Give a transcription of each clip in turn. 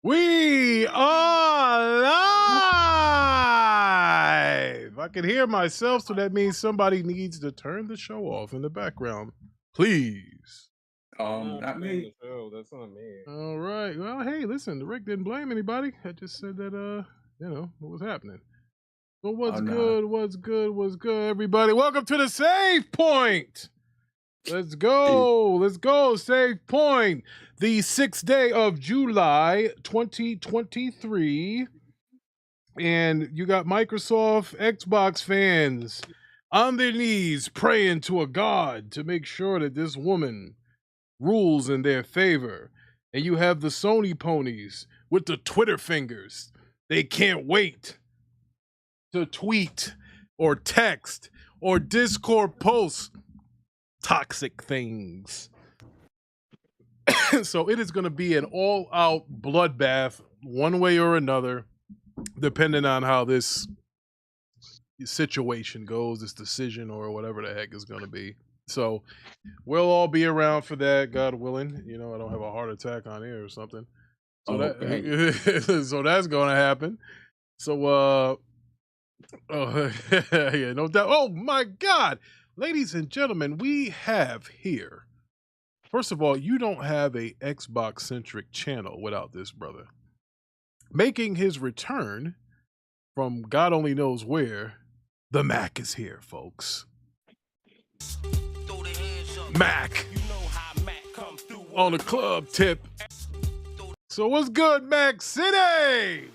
We are live! I can hear myself, so that means somebody needs to turn the show off in the background. Please. Not me. That's not me. All right. Well, hey, listen, Rick didn't blame anybody. I just said that, what was happening. So what's good, everybody? Welcome to the Save Point! Let's go, Save Point. The 6th day of July, 2023. And you got Microsoft, Xbox fans on their knees praying to a god to make sure that this woman rules in their favor. And you have the Sony ponies with the Twitter fingers. They can't wait to tweet or text or Discord post toxic things. So it is going to be an all-out bloodbath one way or another, depending on how this situation goes, this decision or whatever the heck is going to be. So we'll all be around for that, God willing. You know, I don't have a heart attack on air or something. So so that's going to happen. So yeah, no doubt. Oh my God. Ladies and gentlemen, we have here, first of all, you don't have a Xbox-centric channel without this brother. Making his return from God only knows where, the Mac is here, folks. Mac on the club tip. So what's good, Mac City?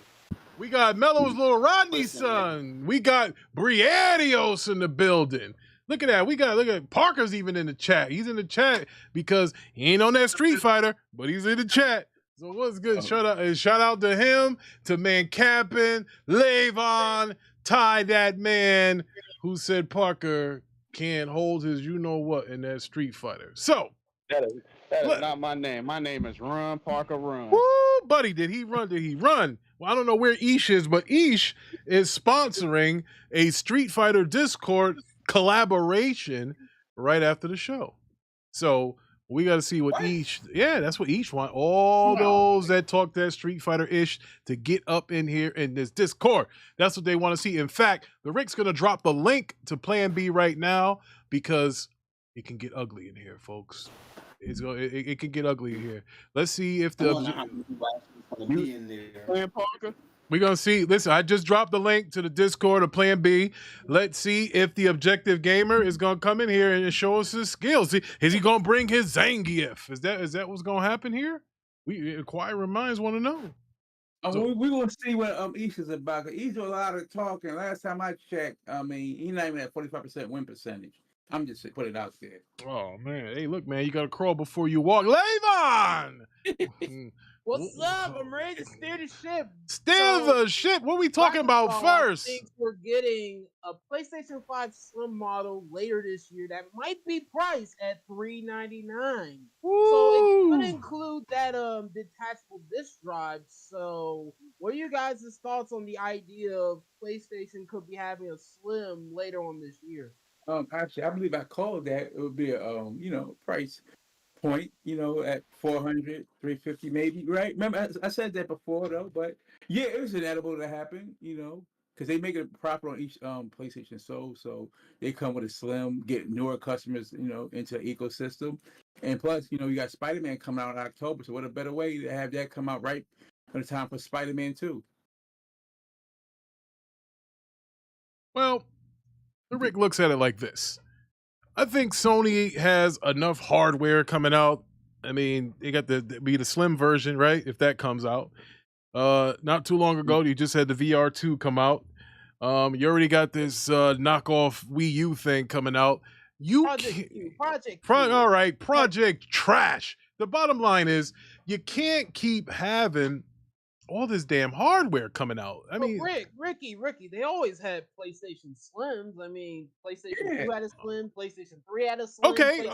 We got Mello's little Rodney son. We got Briadios in the building. Look at that. Look at Parker's even in the chat. He's in the chat because he ain't on that Street Fighter, but he's in the chat. So what's good? Shout out to him, to Man Cappin, Levon, Ty that man who said Parker can't hold his you-know-what in that Street Fighter. So. That is not my name. My name is Run Parker Run. Woo, buddy, did he run? Well, I don't know where Ish is, but Ish is sponsoring a Street Fighter Discord collaboration right after the show. So we got to see what Ish, that's what Ish want. All those that talk that Street Fighter Ish to get up in here in this Discord. That's what they want to see. In fact, the Rick's going to drop the link to Plan B right now because it can get ugly in here, folks. It can get ugly in here. Let's see if the we're gonna see. Listen, I just dropped the link to the Discord of Plan B. Let's see if the objective gamer is gonna come in here and show us his skills. Is he gonna bring his Zangief? Is that what's gonna happen here? We Inquiring minds want to know. We're gonna see what East is about. Cause East do a lot of talking. Last time I checked, I mean, he's not even at 45% win percentage. I'm just put it out there. Oh man, hey, look, man, you gotta crawl before you walk. Levon! What's up? I'm ready to steer the ship. Steer the ship. What are we talking about first? Thinks we're getting a PlayStation 5 Slim model later this year that might be priced at $399. So it could include that detachable disc drive. So what are you guys' thoughts on the idea of PlayStation could be having a Slim later on this year? Actually, I believe I called that. It would be a price point, at 400, 350 maybe, right? Remember, I said that before though, but yeah, it was inevitable to happen, because they make it proper on each PlayStation sold, so they come with a Slim, get newer customers, into the ecosystem, and plus, you got Spider-Man coming out in October, so what a better way to have that come out right when it's time for Spider-Man 2. Well, Rick looks at it like this. I think Sony has enough hardware coming out. I mean, they got the Slim version, right? If that comes out. Not too long ago, you just had the VR2 come out. You already got this knockoff Wii U thing coming out. All right, Project Trash. The bottom line is you can't keep having all this damn hardware coming out. I mean, Ricky, they always had PlayStation Slims. I mean, PlayStation 2 had a Slim, PlayStation 3 had a Slim. Okay.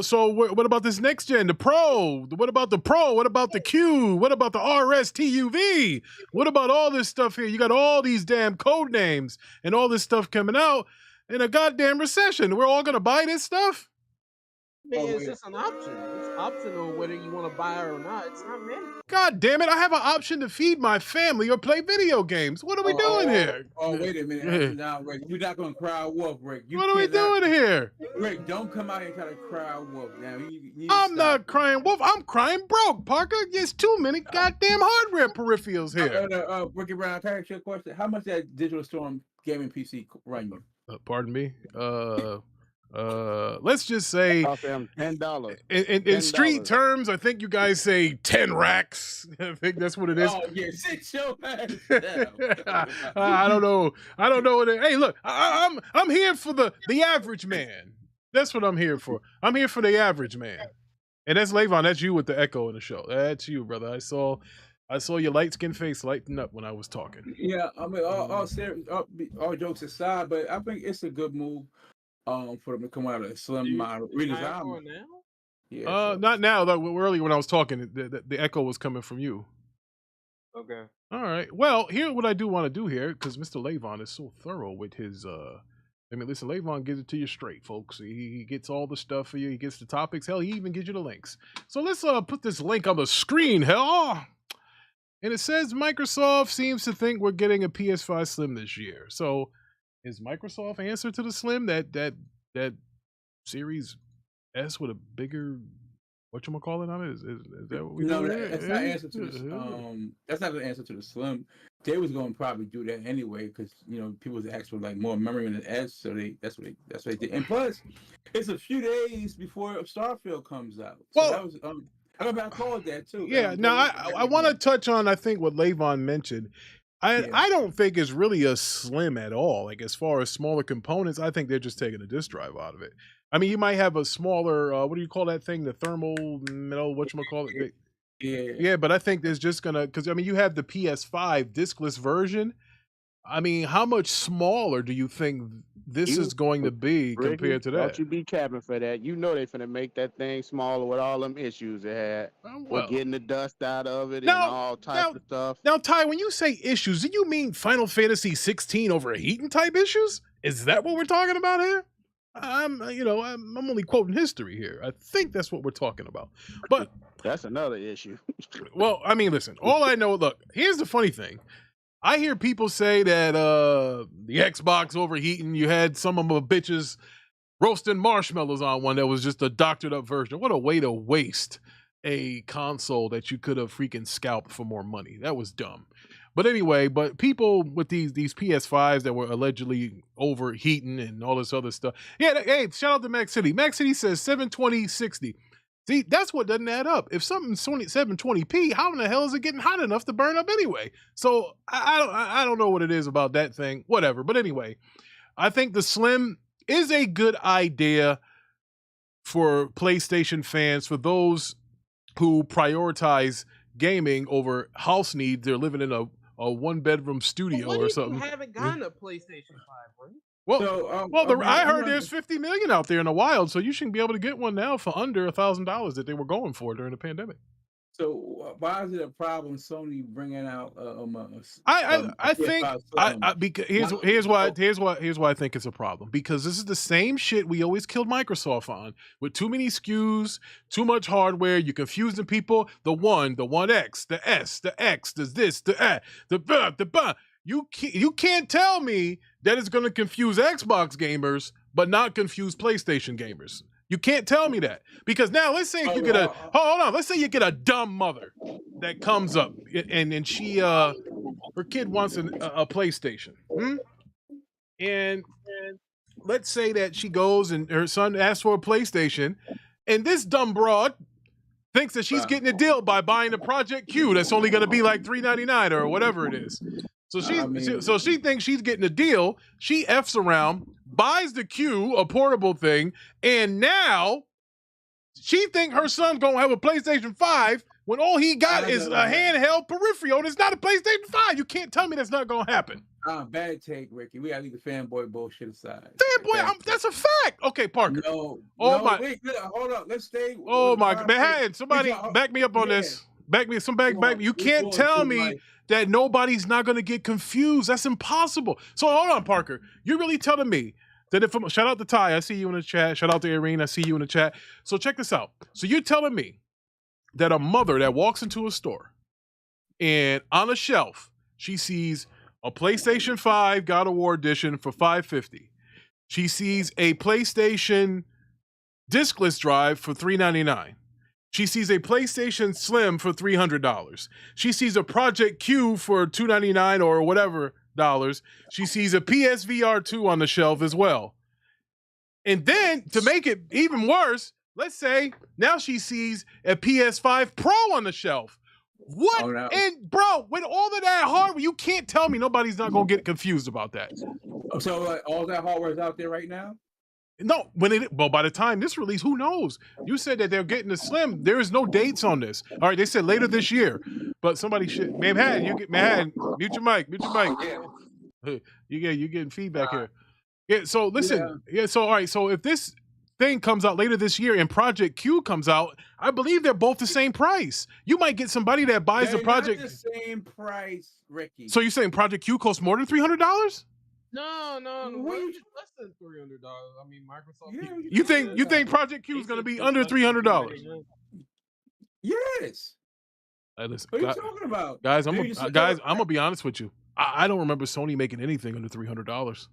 So what about this next gen, the Pro? What about the Pro? What about the Q? What about the RS TUV? What about all this stuff here? You got all these damn code names and all this stuff coming out in a goddamn recession. We're all gonna buy this stuff? I mean, it's just an option. It's optional whether you want to buy it or not. It's not mandatory. God damn it! I have an option to feed my family or play video games. What are we doing here? Oh, wait a minute! Now, Rick, you're not gonna crowd wolf, Rick. What are we doing here? Rick, don't come out here and try to crowd wolf. Now, I'm not crying wolf. I'm crying broke, Parker. There's too many goddamn hardware peripherals here. Ricky Brown, can I ask you a question? How much that Digital Storm gaming PC run you? Pardon me. Let's just say $10. In street terms, I think you guys say 10 racks. I think that's what it is. Oh yeah, 6 show. I don't know. Hey, look, I'm here for the average man. That's what I'm here for. I'm here for the average man. And that's Levon. That's you with the echo in the show. That's you, brother. I saw your light skinned face lighting up when I was talking. Yeah, I mean, all jokes aside, but I think it's a good move. For them to come out of a Slim model redesign. Yeah, not now. Though earlier when I was talking, the echo was coming from you. Okay. All right. Well, here's what I do want to do here, because Mr. Levon is so thorough with his. I mean, listen, Levon gives it to you straight, folks. He gets all the stuff for you. He gets the topics. Hell, he even gives you the links. So let's put this link on the screen. Hell. And it says Microsoft seems to think we're getting a PS5 Slim this year. So. Is Microsoft answer to the Slim that Series S with a bigger whatchamacallit on it? Is that what we No, that's not answer to the that's not the answer to the Slim. They was going to probably do that anyway because people was asking for like more memory in the S, so that's what they did. And plus, it's a few days before Starfield comes out. So well, that was I called that too. Yeah. Now I want to touch on I think what Levon mentioned. I don't think it's really a Slim at all. Like as far as smaller components, I think they're just taking a disk drive out of it. I mean, you might have a smaller, what do you call that thing? The thermal, whatchamacallit? Yeah, but I think there's just gonna, because I mean, you have the PS5 diskless version. I mean, how much smaller do you think this is going to be compared to that? Don't you be capping for that. You know they finna make that thing smaller with all them issues it had. Well, getting the dust out of it and all types of stuff. Now, Ty, when you say issues, do you mean Final Fantasy 16 overheating type issues? Is that what we're talking about here? I'm only quoting history here. I think that's what we're talking about. But that's another issue. Well, I mean, listen, all I know, look, here's the funny thing. I hear people say that the Xbox overheating, you had some of them bitches roasting marshmallows on one that was just a doctored up version. What a way to waste a console that you could have freaking scalped for more money. That was dumb. But anyway, people with these PS5s that were allegedly overheating and all this other stuff. Yeah, hey, shout out to Mac City. Mac City says 720 60. See, that's what doesn't add up. If something's 720p, how in the hell is it getting hot enough to burn up anyway? So I don't know what it is about that thing. Whatever. But anyway, I think the Slim is a good idea for PlayStation fans, for those who prioritize gaming over house needs. They're living in a one-bedroom studio or something. You haven't gotten a PlayStation 5, right? Well, so, I heard there's 50 million out there in the wild, so you shouldn't be able to get one now for under $1,000 that they were going for during the pandemic. So why is it a problem Sony bringing out? I think because here's why I think it's a problem, because this is the same shit we always killed Microsoft on, with too many SKUs, too much hardware. You're confusing people. The 1X, the S, the X, the this, the the. You can't tell me that it's going to confuse Xbox gamers, but not confuse PlayStation gamers. You can't tell me that, because now let's say if you get let's say you get a dumb mother that comes up and she her kid wants a PlayStation, and let's say that she goes and her son asks for a PlayStation, and this dumb broad thinks that she's getting a deal by buying a Project Q that's only going to be like $399 or whatever it is. So she thinks she's getting a deal. She F's around, buys the Q, a portable thing, and now she think her son's gonna have a PlayStation 5 when all he got is a handheld peripheral, and it's not a PlayStation 5. You can't tell me that's not gonna happen. Bad take, Ricky. We gotta leave the fanboy bullshit aside. Fanboy, that's a fact. Okay, Parker. Wait, hold up. Let's stay. Oh my man, somebody back me up on this. Back me. You can't tell me that nobody's not going to get confused. That's impossible. So hold on, Parker. You're really telling me that if shout out to Ty, I see you in the chat. Shout out to Irene, I see you in the chat. So check this out. So you're telling me that a mother that walks into a store and on a shelf she sees a PlayStation 5 God of War edition for $550. She sees a PlayStation discless drive for $399. She sees a PlayStation Slim for $300. She sees a Project Q for $299 or whatever dollars. She sees a PSVR 2 on the shelf as well. And then, to make it even worse, let's say now she sees a PS5 Pro on the shelf. What? Oh, no. And bro, with all of that hardware, you can't tell me nobody's not going to get confused about that. So all that hardware is out there right now? No, by the time this release, who knows? You said that they're getting the Slim. There is no dates on this. All right, they said later this year, but somebody should. Manhattan, mute your mic. Yeah. You're getting feedback here. Yeah. So listen. Yeah. So all right. So if this thing comes out later this year and Project Q comes out, I believe they're both the same price. You might get somebody that buys the Project. Not the same price, Ricky. So you're saying Project Q costs more than $300? No, less than $300. I mean, Microsoft. Yeah, you think Project Q is going to be under $300? Yes. Hey, listen, what are you talking about, guys? I'm gonna be honest with you. I don't remember Sony making anything under $300.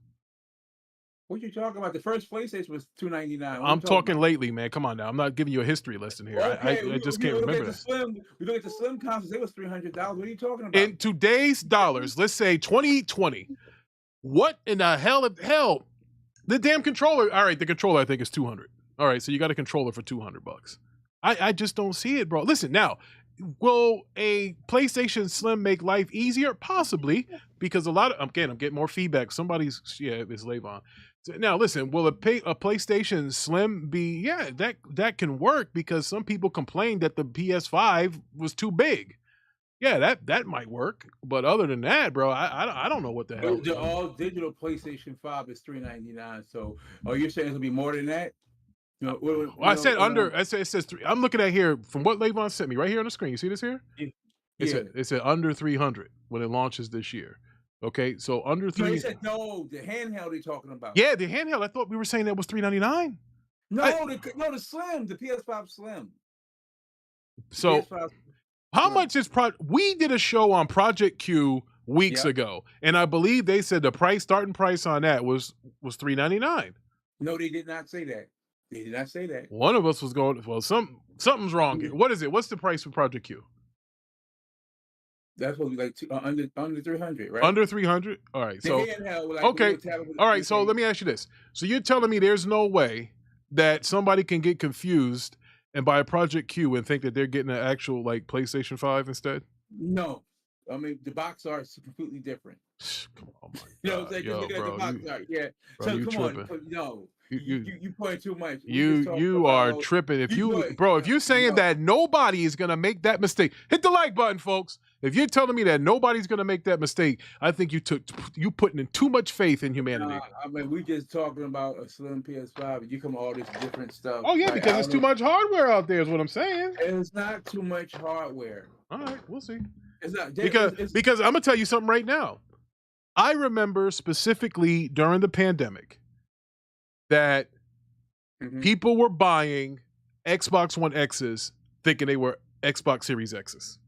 What you talking about? The first PlayStation was $299. I'm talking lately, man. Come on now. I'm not giving you a history lesson here. Okay, I just can't remember that. We look at the Slim consoles. It was $300. What are you talking about? In today's dollars, let's say 2020. What in the hell? The damn controller. All right, the controller I think is $200. All right, so you got a controller for $200. I just don't see it, bro. Listen, now, will a PlayStation Slim make life easier? Possibly, because I'm getting more feedback. It's Lavon. So now, listen, will a PlayStation Slim be? Yeah, that can work, because some people complained that the PS5 was too big. Yeah, that might work, but other than that, bro, I don't know what the hell. The all digital PlayStation 5 is $399. So, you're saying it'll be more than that? I said under. I said it says 3. I'm looking at here from what Lavon sent me right here on the screen. You see this here? Yeah. It said under 300 when it launches this year. Okay, so under 300. No, the handheld they're talking about. Yeah, the handheld. I thought we were saying that was $399. The Slim, the PS5 Slim. So. PS5. How much is we did a show on Project Q weeks ago, and I believe they said the starting price on that was $399. No, they did not say that. They did not say that. One of us was going, well, something's wrong here. What is it? What's the price for Project Q? That's what we like under 300, right? Under 300? All right. So okay. All right, so let me ask you this. So you're telling me there's no way that somebody can get confused and buy a Project Q and think that they're getting an actual like PlayStation 5 instead? No, I mean the box art is completely different. Come on, my You know what I'm God. saying? Just Yo, looking at the bro, box art, yeah. bro, So you come on, tripping. no, You you point too much. We You just talking you are about tripping. If you put bro, if you're saying no. that nobody is gonna make that mistake, hit the like button, folks. If you're telling me that nobody's gonna make that mistake, I think you putting in too much faith in humanity. I mean, we just talking about a slim PS5, and you come all this different stuff. Oh yeah, Like, because I it's don't too know. much hardware out there, is what I'm saying. It's not too much hardware. All right, we'll see. It's not Because I'm gonna tell you something right now. I remember specifically during the pandemic that people were buying Xbox One X's thinking they were Xbox Series X's.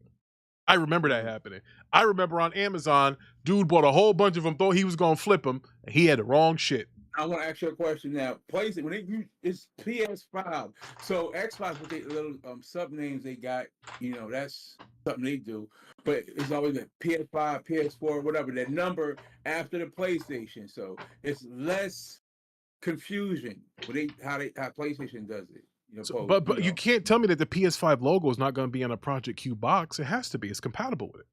I remember that happening. I remember on Amazon, dude bought a whole bunch of them, thought he was going to flip them, and he had the wrong shit. I want to ask you a question now. PlayStation, when they use it's PS5, so Xbox with the little sub names they got, you know, that's something they do. But it's always a PS5, PS4, whatever that number after the PlayStation. So it's less confusion with how PlayStation does it. You know, So, but you can't tell me that the PS5 logo is not going to be on a Project Q box. It has to be. It's compatible with it.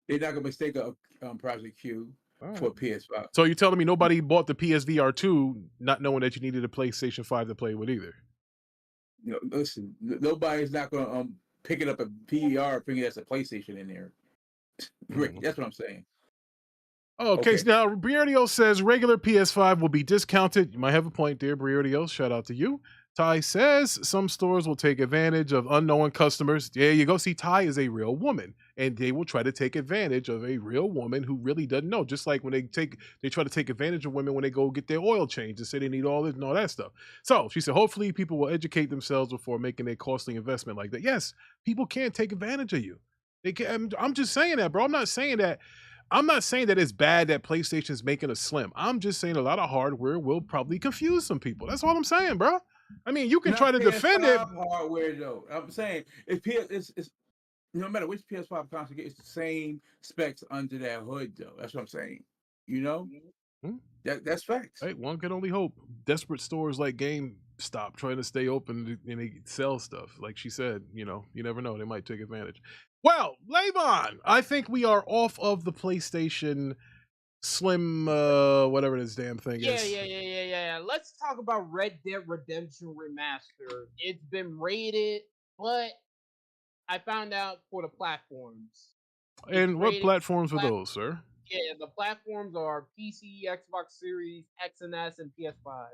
They're not going to mistake a Project Q for a PS5. So you're telling me nobody bought the PSVR 2 not knowing that you needed a PlayStation 5 to play with either? You know, listen, nobody's not going to pick it up a PER thinking that's a PlayStation in there. That's what I'm saying. Okay, so now Briardio says regular PS5 will be discounted. You might have a point there, Briardio. Shout out to you. Ty says some stores will take advantage of unknown customers. There you go. See, Ty is a real woman, and they will try to take advantage of a real woman who really doesn't know. Just like when they try to take advantage of women when they go get their oil changed and say they need all this and all that stuff. So she said, hopefully people will educate themselves before making a costly investment like that. Yes, people can take advantage of you. They can. I'm just saying that, bro. I'm not saying that it's bad that PlayStation's making a slim. I'm just saying a lot of hardware will probably confuse some people. That's all I'm saying, bro. I mean, you can try to defend it. Hardware, though. I'm saying it's no matter which PS5 console, it's the same specs under that hood, though. That's what I'm saying. You know, that's facts. Hey, one can only hope. Desperate stores like GameStop trying to stay open and they sell stuff. Like she said, you know, you never know. They might take advantage. Well, Levon, I think we are off of the PlayStation Slim, whatever this damn thing is. Yeah. Let's talk about Red Dead Redemption Remaster. It's been rated, but I found out for the platforms. And what platforms were those, sir? Yeah, the platforms are PC, Xbox Series, X and S, and PS5.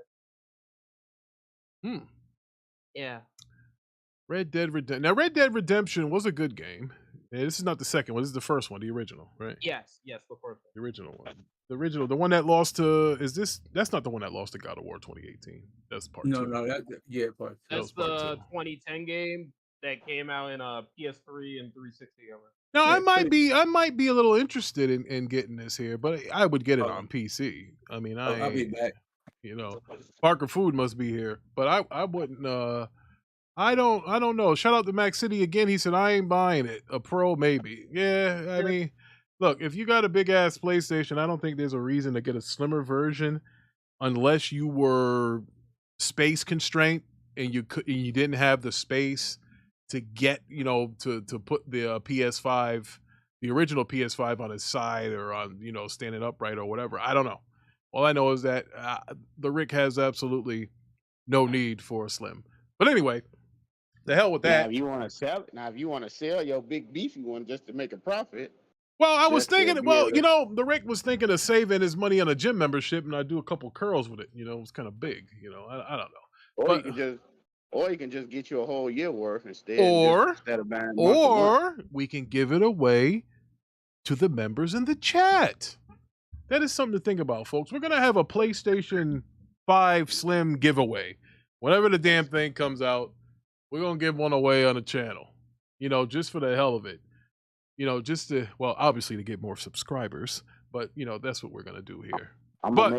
Yeah. Red Dead Redemption. Now, Red Dead Redemption was a good game. Yeah, this is not the second one. This is the first one, the original, right? Yes, the first one. The original one. The one that lost to that's not the one that lost to God of War 2018. That's part 2. No, part 2. That's the 2010 game that came out in PS3 and 360 over. Now, I might be a little interested in getting this here, but I would get it on PC. I mean, I'll be back. You know, Parker Food must be here, but I wouldn't. I don't know. Shout out to Max City again. He said I ain't buying it. A Pro maybe. Yeah, I mean, look, if you got a big ass PlayStation, I don't think there's a reason to get a slimmer version, unless you were space constraint and you didn't have the space to get, you know, to put the PS5, the original PS5 on its side or on, you know, standing upright or whatever. I don't know. All I know is that the Rick has absolutely no need for a slim. But anyway, the hell with that. Now, if you want to sell your big beefy one just to make a profit. Well, I was thinking, you know, the Rick was thinking of saving his money on a gym membership, and I do a couple curls with it. You know, it was kind of big. You know, I don't know. Or you can just get you a whole year worth instead. Instead of buying or we can give it away to the members in the chat. That is something to think about, folks. We're gonna have a PlayStation 5 Slim giveaway. Whenever the damn thing comes out, we're gonna give one away on the channel. You know, just for the hell of it. You know, just to, well, obviously to get more subscribers, but you know, that's what we're gonna do here. I'm gonna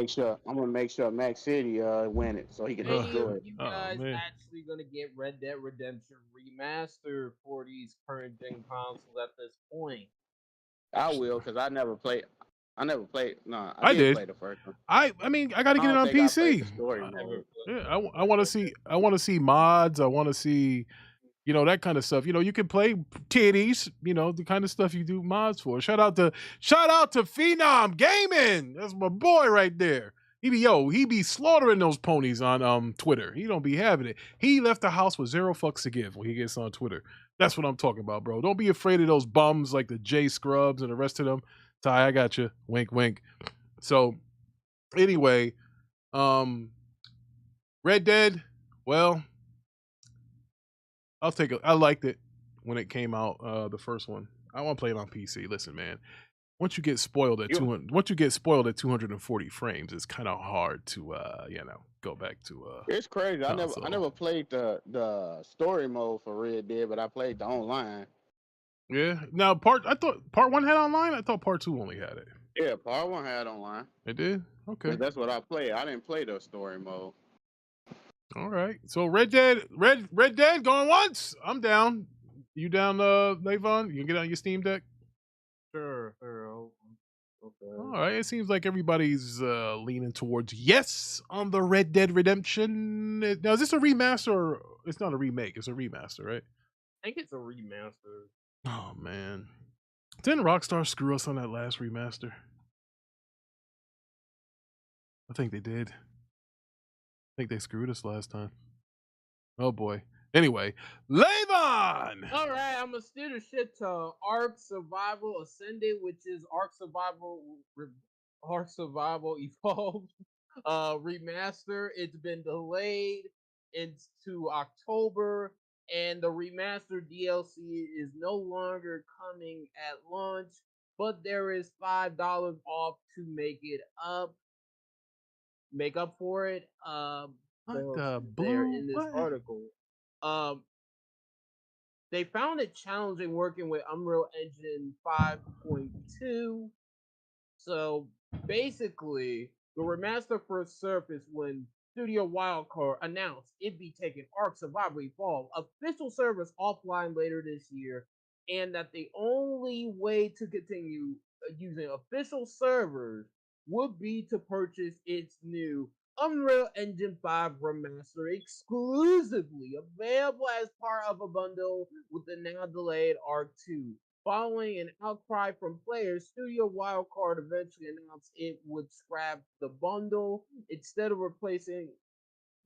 make sure Max City win it so he can enjoy it. You guys actually gonna get Red Dead Redemption Remaster for these current gen consoles at this point? I will, because I never played I never played. No, I did did. play the first one. I mean, I got to get it on I played the PC. story mode. Yeah, I want to see mods. I want to see, you know, that kind of stuff. You know, you can play titties. You know, the kind of stuff you do mods for. Shout out to Phenom Gaming. That's my boy right there. He be slaughtering those ponies on Twitter. He don't be having it. He left the house with 0 fucks to give when he gets on Twitter. That's what I'm talking about, bro. Don't be afraid of those bums like the J Scrubs and the rest of them. Ty, I got you. Wink, wink. So, anyway, Red Dead. Well, I liked it when it came out. The first one. I want to play it on PC. Listen, man. Once you get spoiled at 240 frames, it's kind of hard to go back to. It's crazy. console. I never played the story mode for Red Dead, but I played the online. Yeah. Now I thought part 1 had online. I thought part 2 only had it. Yeah, part 1 had online. It did. Okay. That's what I played. I didn't play the story mode. All right. So Red Dead going once. I'm down. You down, Levon? You can get on your Steam Deck. Sure. Okay. All right. It seems like everybody's leaning towards yes on the Red Dead Redemption. Now, is this a remaster? It's not a remake. It's a remaster, right? I think it's a remaster. Oh man, didn't Rockstar screw us on that last remaster? I think they did. I think they screwed us last time. Oh boy. Anyway, Levon! All right, I'm gonna steer the shit to Ark Survival Ascended, which is Ark Survival Evolved remaster. It's been delayed into October, and the remastered DLC is no longer coming at launch, but there is $5 off to make up for it. There in this article. They found it challenging working with Unreal Engine 5.2. So basically, the remaster first surfaced when Studio Wildcard announced it'd be taking Ark Survival Evolved official servers offline later this year, and that the only way to continue using official servers would be to purchase its new Unreal Engine 5 remaster exclusively available as part of a bundle with the now delayed Ark 2. Following an outcry from players, Studio Wildcard eventually announced it would scrap the bundle instead of replacing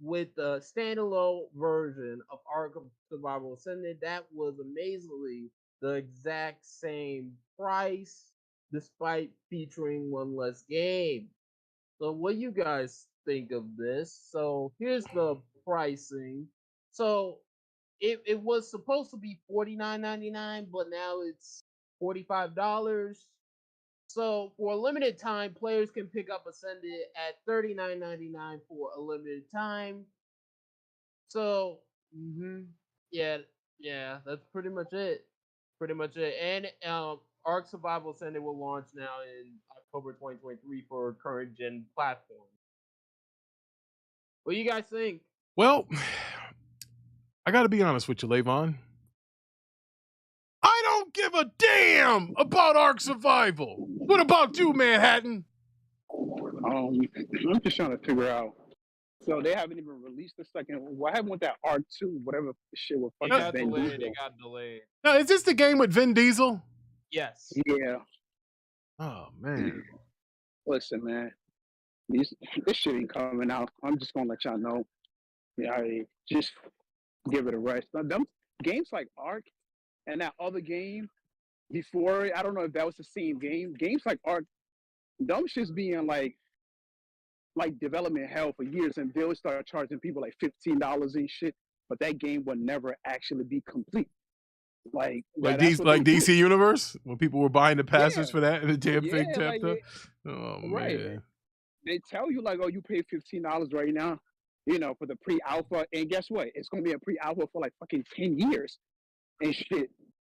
with a standalone version of Ark Survival Ascended that was amazingly the exact same price despite featuring one less game. So what do you guys think of this? So here's the pricing. So it was supposed to be $49.99, but now it's $45. So for a limited time, players can pick up Ascended at $39.99 for a limited time. So yeah, that's pretty much it. And Ark Survival Ascended will launch now in October 2023 for current gen platforms. What do you guys think? Well, I got to be honest with you, Levon. I don't give a damn about Ark Survival. What about you, Manhattan? I'm just trying to figure out. So they haven't even released the second. What happened with that Ark 2? Whatever shit with fucking Vin Diesel. It got delayed. Now, is this the game with Vin Diesel? Yes. Yeah. Oh man. Listen, man. This shit ain't coming out. I'm just gonna let y'all know. Yeah, just give it a rest. Now, them games like Ark and that other game before it, I don't know if that was the same game. Games like Ark, them shits being like development hell for years, and they'll start charging people like $15 and shit. But that game would never actually be complete. Like DC Universe, when people were buying the passes for that and the damn thing tapped up. Oh right. Man. They tell you like, oh, you pay $15 right now, you know, for the pre-alpha, and guess what? It's gonna be a pre-alpha for like fucking 10 years and shit.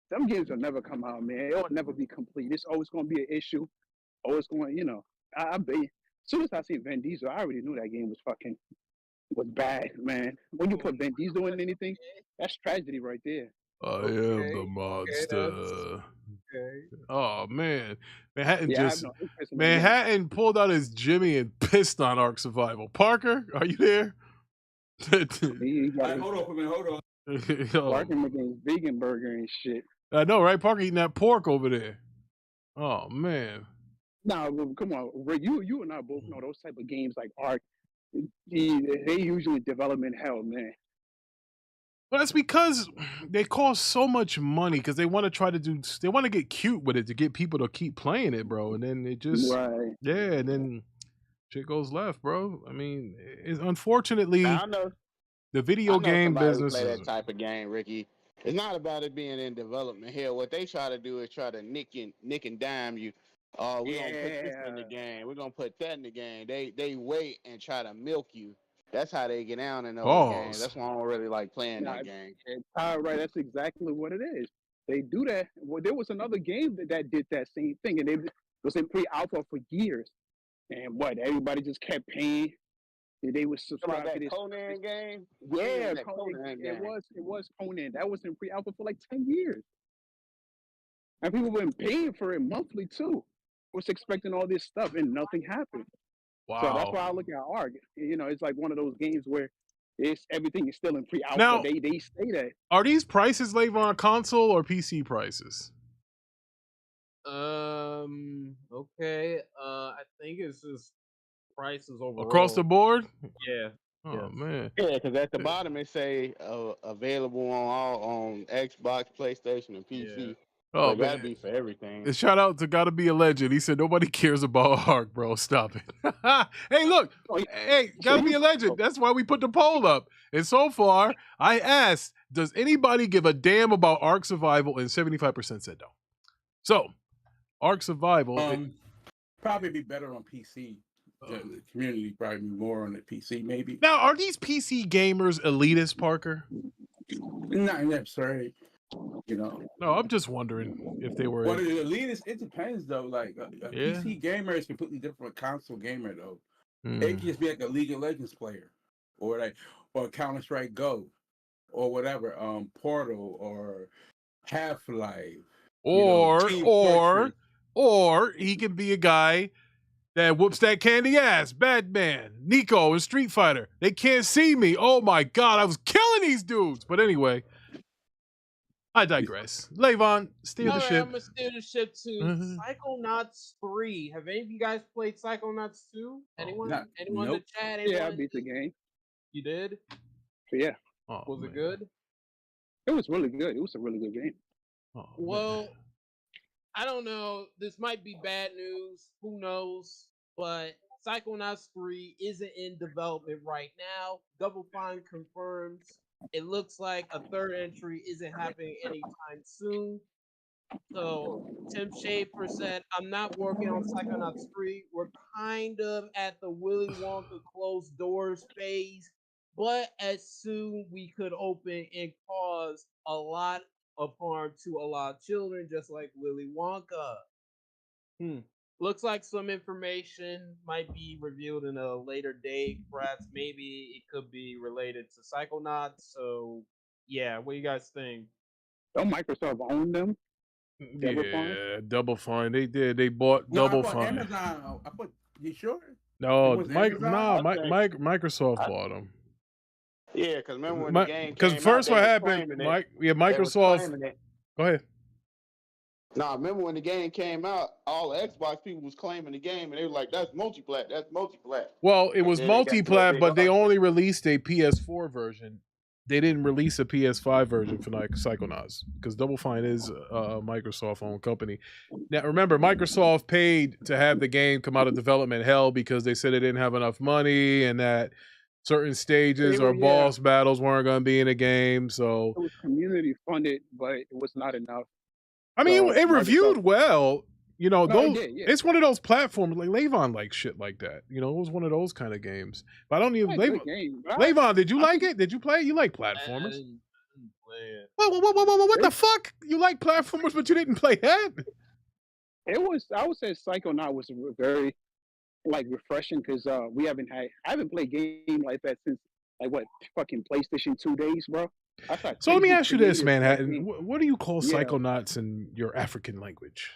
Them games will never come out, man. It'll never be complete. It's always gonna be an issue. Always going, you know. I bet. As soon as I see Vin Diesel, I already knew that game was bad, man. When you put Vin Diesel in anything, that's tragedy right there. I am the monster. Okay. Oh man, Manhattan Yeah, I have just no interest in that game. Manhattan pulled out his Jimmy and pissed on Ark Survival. Parker, are you there? He got his Hold on for a minute. Hold on. barking against vegan burger and shit. I know, right? Parker eating that pork over there. Oh man. Nah, come on, Rick, you and I both know those type of games like Ark. They usually development hell, man. Well, that's because they cost so much money because they want to try to they want to get cute with it to get people to keep playing it, bro. And then it just, Right. yeah, and then shit goes left, bro. I mean, unfortunately, I know. the video game business play that type of game, Ricky. It's not about it being in development. Hell, what they try to do is try to nick and dime you. Oh, we're gonna put this in the game. We're gonna put that in the game. They wait and try to milk you. That's how they get down in those games. That's why I don't really like playing that game. Right, that's exactly what it is. They do that. Well, there was another game that did that same thing, and it was in pre-alpha for years. And everybody just kept paying. They would subscribe to this Conan game. Yeah, it was Conan. That was in pre-alpha for like 10 years, and people been paying for it monthly too. Was expecting all this stuff, and nothing happened. Wow. So that's why I look at Ark. You know, it's like one of those games where everything is still in pre-alpha. Now, they say that. Are these prices labeled on console or PC prices? Okay. I think it's just prices overall across the board. Yeah. Oh man. Yeah, because at the bottom it say available on Xbox, PlayStation, and PC. Yeah. Oh, so gotta be for everything. Shout out to Gotta Be a Legend. He said nobody cares about Ark, bro. Stop it. Hey, look. Hey, Gotta Be a Legend. That's why we put the poll up. And so far, I asked, does anybody give a damn about Ark Survival? And 75% said no. So, Ark Survival. Probably be better on PC. The community probably be more on the PC, maybe. Now, are these PC gamers elitist, Parker? Not necessarily. You know. No, I'm just wondering if they were. Well, the elitist, it depends though. Like a PC gamer is completely different from a console gamer though. It can just be like a League of Legends player, or Counter-Strike Go, or whatever. Portal or Half-Life. Or he can be a guy that whoops that candy ass. Batman, Nico, and Street Fighter. They can't see me. Oh my God, I was killing these dudes. But anyway, I digress. Levon, steer the ship. I'm gonna steer the ship to Psychonauts 3. Have any of you guys played Psychonauts 2? Anyone? Anyone in the chat? Yeah, I beat the game. You did? Yeah. Was it good? It was really good. It was a really good game. Well, I don't know. This might be bad news. Who knows? But Psychonauts 3 isn't in development right now. Double Fine confirms. It looks like a third entry isn't happening anytime soon. So Tim Schafer said, I'm not working on Psychonauts 3. We're kind of at the Willy Wonka closed doors phase. But as soon we could open and cause a lot of harm to a lot of children, just like Willy Wonka. Looks like some information might be revealed in a later date. Perhaps maybe it could be related to Psychonauts. So, yeah, what do you guys think? Don't Microsoft own them? Double Fine. They did. They bought Double Fine. Amazon. You sure? No, Microsoft bought them. Yeah, because remember when the game came Because first what happened, Microsoft. Go ahead. Nah, remember when the game came out, all the Xbox people was claiming the game, and they were like, that's multiplat. Well, it was multiplat, but they only released a PS4 version. They didn't release a PS5 version for Psychonauts, because Double Fine is a Microsoft-owned company. Now, remember, Microsoft paid to have the game come out of development hell because they said they didn't have enough money and that certain stages or boss battles weren't going to be in the game. So it was community funded, but it was not enough. I mean, it reviewed well. You know, it's one of those platforms like Levon likes shit like that. You know, it was one of those kind of games. But I don't even Levon, did you like it? Did you play it? You like platformers? I didn't play it. What the fuck? You like platformers, but you didn't play that? It was. I would say Psychonaut was very refreshing because I haven't played a game like that since fucking PlayStation 2 days, bro. That's like So let me crazy ask you this, creators like Manhattan. me. What do you call Yeah, psychonauts in your African language?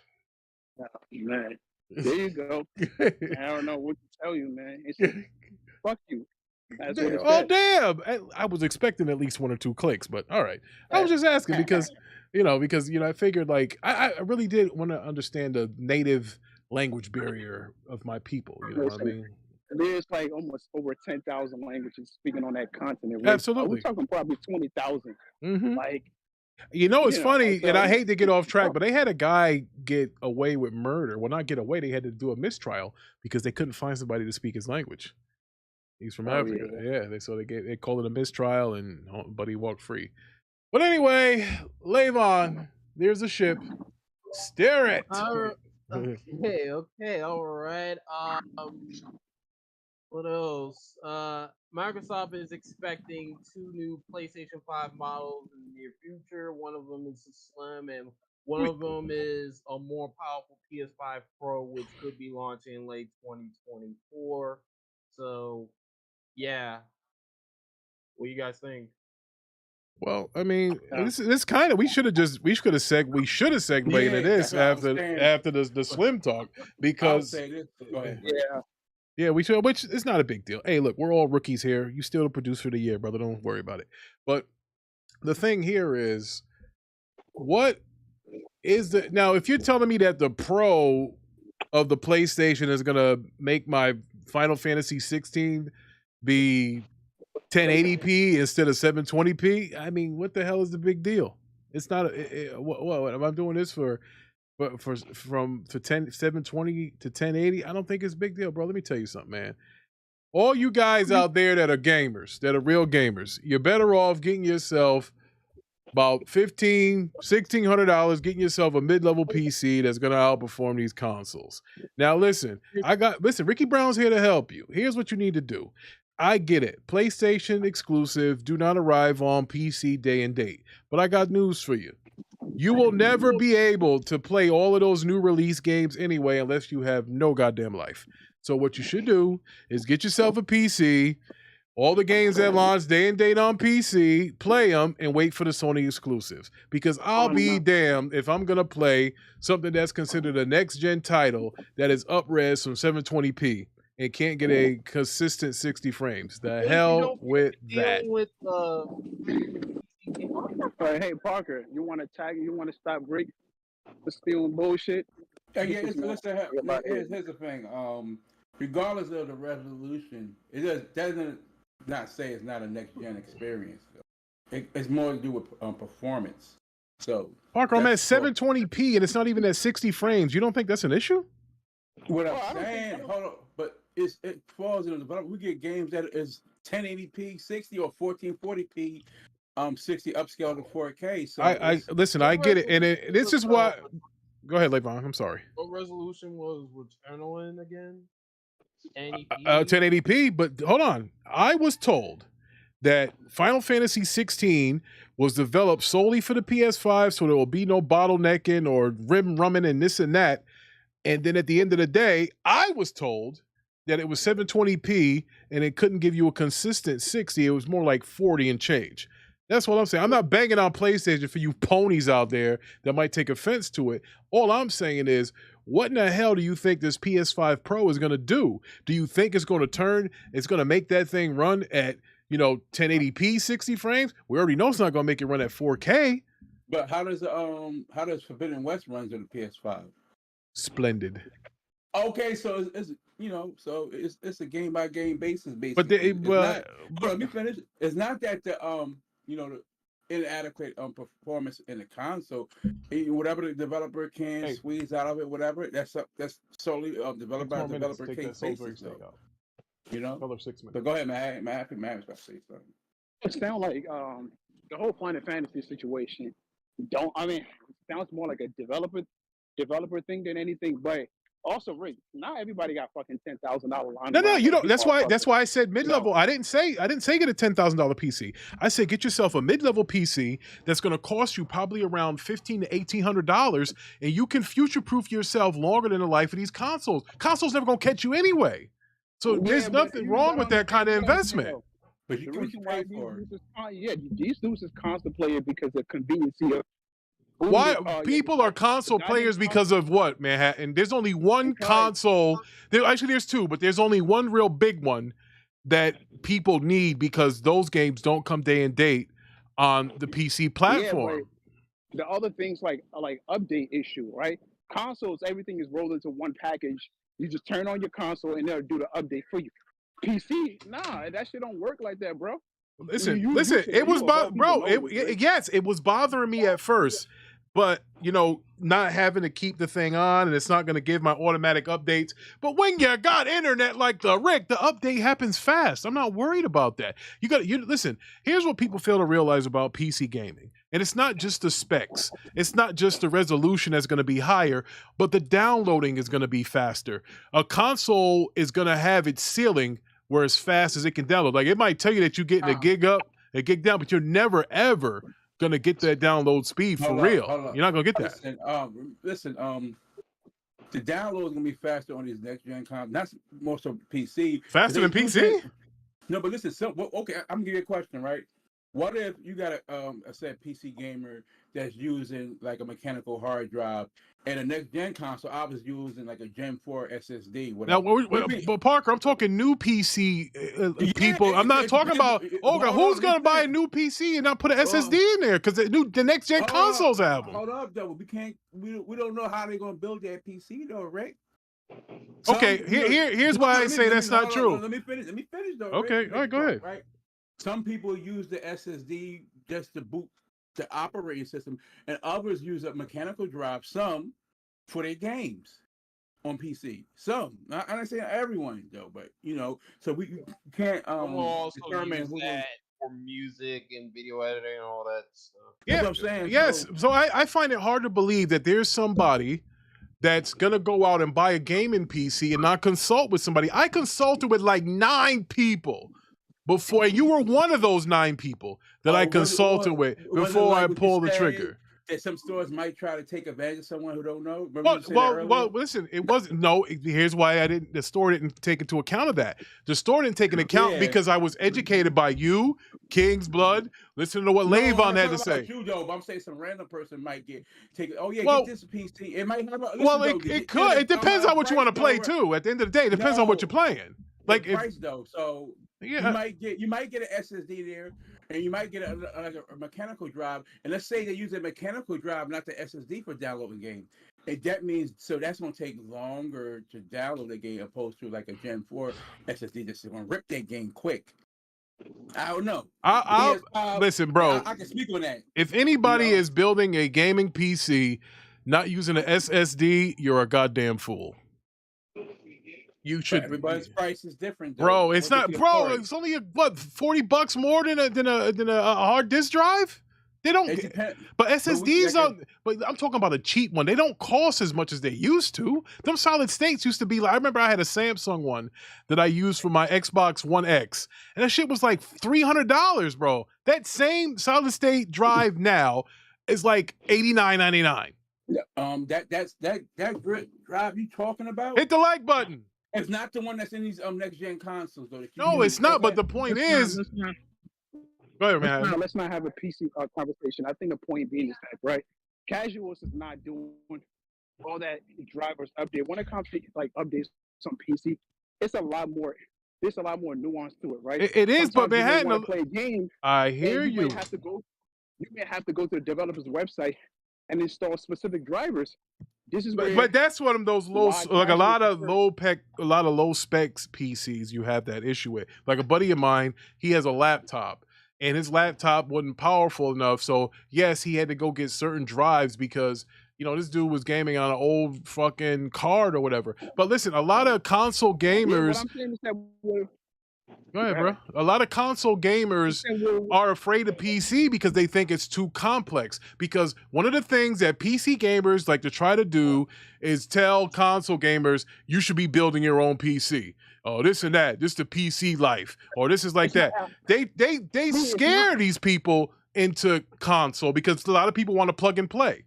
man. There you go. I don't know what to tell you, man. It's fuck you. That's what it Oh says. damn! I was expecting at least 1 or 2 clicks, but all right. I was just asking because I figured like I really did want to understand the native language barrier of my people. You know what I Listen, mean? there's like almost over 10,000 languages speaking on that continent, Rick. We're Absolutely. talking probably 20,000. Mm-hmm. Like, It's funny, and so I hate to get off track, but they had a guy get away with murder. Well, not get away; they had to do a mistrial because they couldn't find somebody to speak his language. He's from oh Africa. yeah. They called it a mistrial, but he walked free. But anyway, Levon, there's a ship. Steer it. Okay, all right. What else? Microsoft is expecting 2 new PlayStation 5 models in the near future. One of them is a Slim, and one of them is a more powerful PS5 Pro, which could be launching in late 2024. So, yeah. What do you guys think? Well, I mean, Yeah. this kind of we should have segued into Yeah, this that's what I was saying. after the Slim talk I would because say this. Go ahead. Yeah. yeah, we should, which is not a big deal. Hey, look, we're all rookies here. You still the producer of the year, brother. Don't worry about it. But the thing here is, what is the now? If you're telling me that the Pro of the PlayStation is gonna make my Final Fantasy 16 be 1080p instead of 720p, I mean, what the hell is the big deal? It's not. What am I doing this for? But from 720 to 1080, I don't think it's a big deal, bro. Let me tell you something, man. All you guys out there that are gamers, that are real gamers, you're better off getting yourself about $1,600, getting yourself a mid-level PC that's gonna outperform these consoles. Now listen, Ricky Brown's here to help you. Here's what you need to do. I get it. PlayStation exclusive do not arrive on PC day and date. But I got news for you. You will never be able to play all of those new release games anyway unless you have no goddamn life. So what you should do is get yourself a PC, all the games that launch day and date on PC, play them, and wait for the Sony exclusives. Because I'll be damned if I'm going to play something that's considered a next-gen title that is up-res from 720p and can't get a consistent 60 frames. The hell with that. Hey Parker, you want to tag? You want to stop Rick for stealing bullshit? Yeah, listen, here's the thing. Regardless of the resolution, it doesn't not say it's not a next gen experience. It's more to do with performance. So Parker, I'm at 720p and it's not even at 60 frames. You don't think that's an issue? What I'm saying, hold on, but it falls in the development. We get games that is 1080p 60 or 1440p 60 upscale to 4K. So I listen, I get it, and this is why. Go ahead, Levon. I'm sorry. What resolution was Returnal in again? 1080p. But hold on, I was told that Final Fantasy 16 was developed solely for the PS5, so there will be no bottlenecking or rim rumming and this and that. And then at the end of the day, I was told that it was 720p and it couldn't give you a consistent 60. It was more like 40 and change. That's what I'm saying. I'm not banging on PlayStation for you ponies out there that might take offense to it. All I'm saying is, what in the hell do you think this PS5 Pro is going to do? Do you think it's going to make that thing run at, 1080p 60 frames? We already know it's not going to make it run at 4K. But how does Forbidden West runs on the PS5? Splendid. Okay, so it's a game by game basis, basically. But let me finish. It's not that the the inadequate performance in the console. Whatever the developer can squeeze out of it, whatever that's solely developer by developer case basis. Another 6 minutes. But go ahead, man. Man, about to say something. It sounds like the whole Final Fantasy situation. Sounds more like a developer thing than anything. But also, Rick, not everybody got fucking $10,000 line. No, you don't. That's why I said mid-level. No. I didn't say get a $10,000 PC. I said get yourself a mid-level PC that's going to cost you probably around $1,500 to $1,800, and you can future-proof yourself longer than the life of these consoles. Consoles never going to catch you anyway. So there's nothing wrong with that kind of investment. But you The can reason why pay these for it. dudes these dudes is console players because of convenience of Why booming, people are console players because of what, Manhattan? There's only one console. There's two, but there's only one real big one that people need because those games don't come day and date on the PC platform. the other things like update issue, right? Consoles, everything is rolled into one package. You just turn on your console and they'll do the update for you. PC, nah, that shit don't work like that, bro. Listen, it was yes, it was bothering me at first, but not having to keep the thing on and it's not going to give my automatic updates. But when you got internet like the Rick, the update happens fast. I'm not worried about that. You listen. Here's what people fail to realize about PC gaming, and it's not just the specs. It's not just the resolution that's going to be higher, but the downloading is going to be faster. A console is going to have its ceiling where as fast as it can download. Like it might tell you that you're getting a gig up, a gig down, but you're never ever gonna get that download speed for real. You're not gonna get that. Listen, the download is gonna be faster on these next gen consoles. That's most of PC. Faster than PC? No, but listen. Okay, I'm gonna give you a question, right? What if you got a PC gamer that's using like a mechanical hard drive, and the next gen console I was using like a Gen 4 SSD? Now, but Parker, I'm talking new PC people. I'm not talking about who's gonna buy a new PC and not put an SSD in there because the next gen consoles have them. Hold up, though. We don't know how they're gonna build that PC though, Rick. Okay, here's why I say that's not true. Let me finish though. Okay, Rick, all right, go ahead. Right. Some people use the SSD just to boot the operating system, and others use a mechanical drive. Some for their games on PC. Some, I'm not saying everyone though, but so we can't determine use that for music and video editing and all that stuff. Yeah, that's what I'm saying. Yes, so I find it hard to believe that there's somebody that's gonna go out and buy a gaming PC and not consult with somebody. I consulted with like 9 people before, and you were one of those 9 people that I consulted with before I pulled the trigger. That some stores might try to take advantage of someone who don't know. Well, listen, it wasn't. No, here's why the store didn't take into account of that. The store didn't take into account because I was educated by you, King's Blood. Listen to what Levon had to say. You though, but I'm saying some random person might get get this PC. It might have. It could. It depends on what you want to play too. At the end of the day, it depends on what you're playing. Like price though, so. Yeah. You might get an SSD there, and you might get a mechanical drive. And let's say they use a mechanical drive, not the SSD for downloading games. And that means that's going to take longer to download the game opposed to like a Gen 4 SSD that's going to rip that game quick. I don't know. Listen, bro. I can speak on that. If anybody is building a gaming PC not using an SSD, you're a goddamn fool. You should. Everybody's price is different, though. Bro. It's not, bro. It's only $40 more than a hard disk drive. They don't. But SSDs but I'm talking about a cheap one. They don't cost as much as they used to. Them solid states used to be like. I remember I had a Samsung one that I used for my Xbox One X, and that shit was like $300, bro. That same solid state drive now is like $89.99. That drive you talking about? Hit the like button. It's not the one that's in these next gen consoles, though. No, it's not. But the point is, go ahead, man. Let's not have a PC conversation. I think the point being is that casuals is not doing all that drivers update. When it comes to like updates on PC, it's a lot more. There's a lot more nuance to it, right? It is, but Manhattan. Play a game. I hear you. You may have to go to the developer's website and install specific drivers. This is but that's one of those low, like a lot of low specs PCs you have that issue with. Like a buddy of mine, he has a laptop, and his laptop wasn't powerful enough. So yes, he had to go get certain drives because this dude was gaming on an old fucking card or whatever. But listen, a lot of console gamers. What I'm saying is that go ahead, bro. A lot of console gamers are afraid of PC because they think it's too complex. Because one of the things that PC gamers like to try to do is tell console gamers, you should be building your own PC. Oh, this and that. This is the PC life. Or this is like that. They scare these people into console because a lot of people want to plug and play.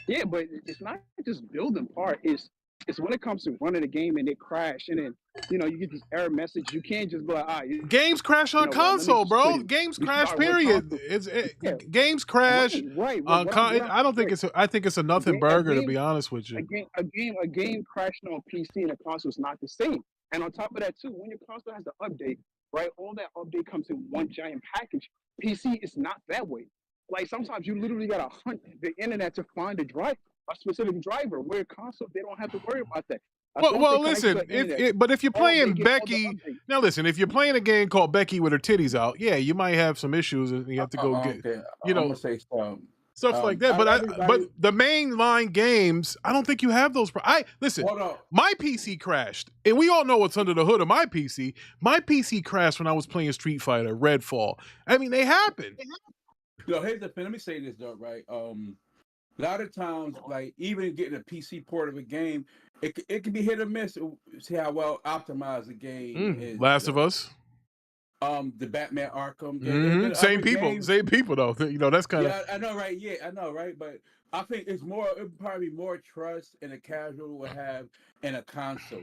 Yeah, but it's not just building part. It's It's when it comes to running a game and it crash, and then you get this error message. You can't just be like, Games crash on know what? Let me console, just quit bro. it. Games You crash. start with Period. console. Yeah, Games crash right. on. What I'm I don't think right. it's. I think it's a nothing A burger, to game be honest with you. a game crashing on PC and a console is not the same. And on top of that too, when your console has the update, right, all that update comes in one giant package. PC is not that way. Like sometimes you literally gotta hunt the internet to find a specific driver. Where console they don't have to worry about that. As long as they connect to Listen. the internet, If you're they playing get all the Becky, updates. now listen. If you're playing a game called Becky with her titties out, yeah, you might have some issues, and you have to go get, Okay, you I'm know, gonna say something. stuff like that. But Everybody, the mainline games, I don't think you have those. Listen. hold on. My PC crashed, and we all know what's under the hood of my PC. My PC crashed when I was playing Street Fighter, Redfall. I mean, they happen. Yo, here's the thing. Let me say this though, right? A lot of times, like even getting a PC port of a game, it can be hit or miss. See how well optimized the game is. Last of Us. The Batman Arkham. Same people though. That's kind of. Yeah, I know, right? Yeah, I know, right? But I think it would probably be more trust in a casual would have in a console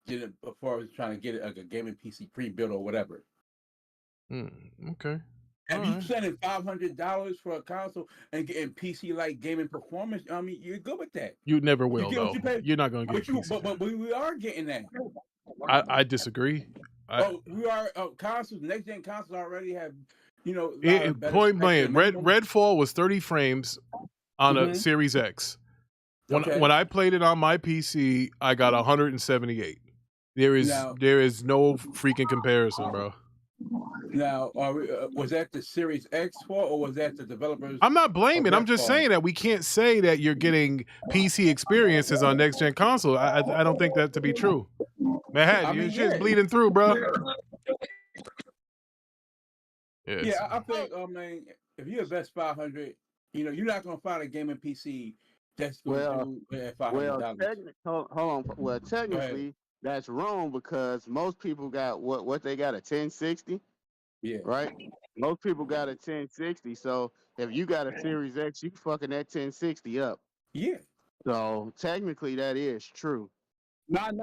than before trying to get it like a gaming PC pre-built or whatever. Okay. If you spending $500 for a console and getting PC like gaming performance, I mean, you're good with that. You never will, though. You're not going to get PC. But we are getting that. I disagree. We are consoles. Next gen consoles already have, point blank. Redfall was 30 frames on a Series X. When I played it on my PC, I got 178. There is no freaking comparison, bro. Now, was that the Series X fault, or was that the developers? I'm not blaming. I'm just saying that we can't say that you're getting PC experiences on next gen console. I don't think that to be true. Man, your shit's bleeding through, bro. Yeah, I think, man, if you invest $500, you're not gonna find a gaming PC that's going to do $500. Hold on. Well, technically, that's wrong because most people got what they got, a 1060. Yeah. Right. Most people got a 1060. So if you got a Series X, you fucking that 1060 up. Yeah. So technically, that is true. Not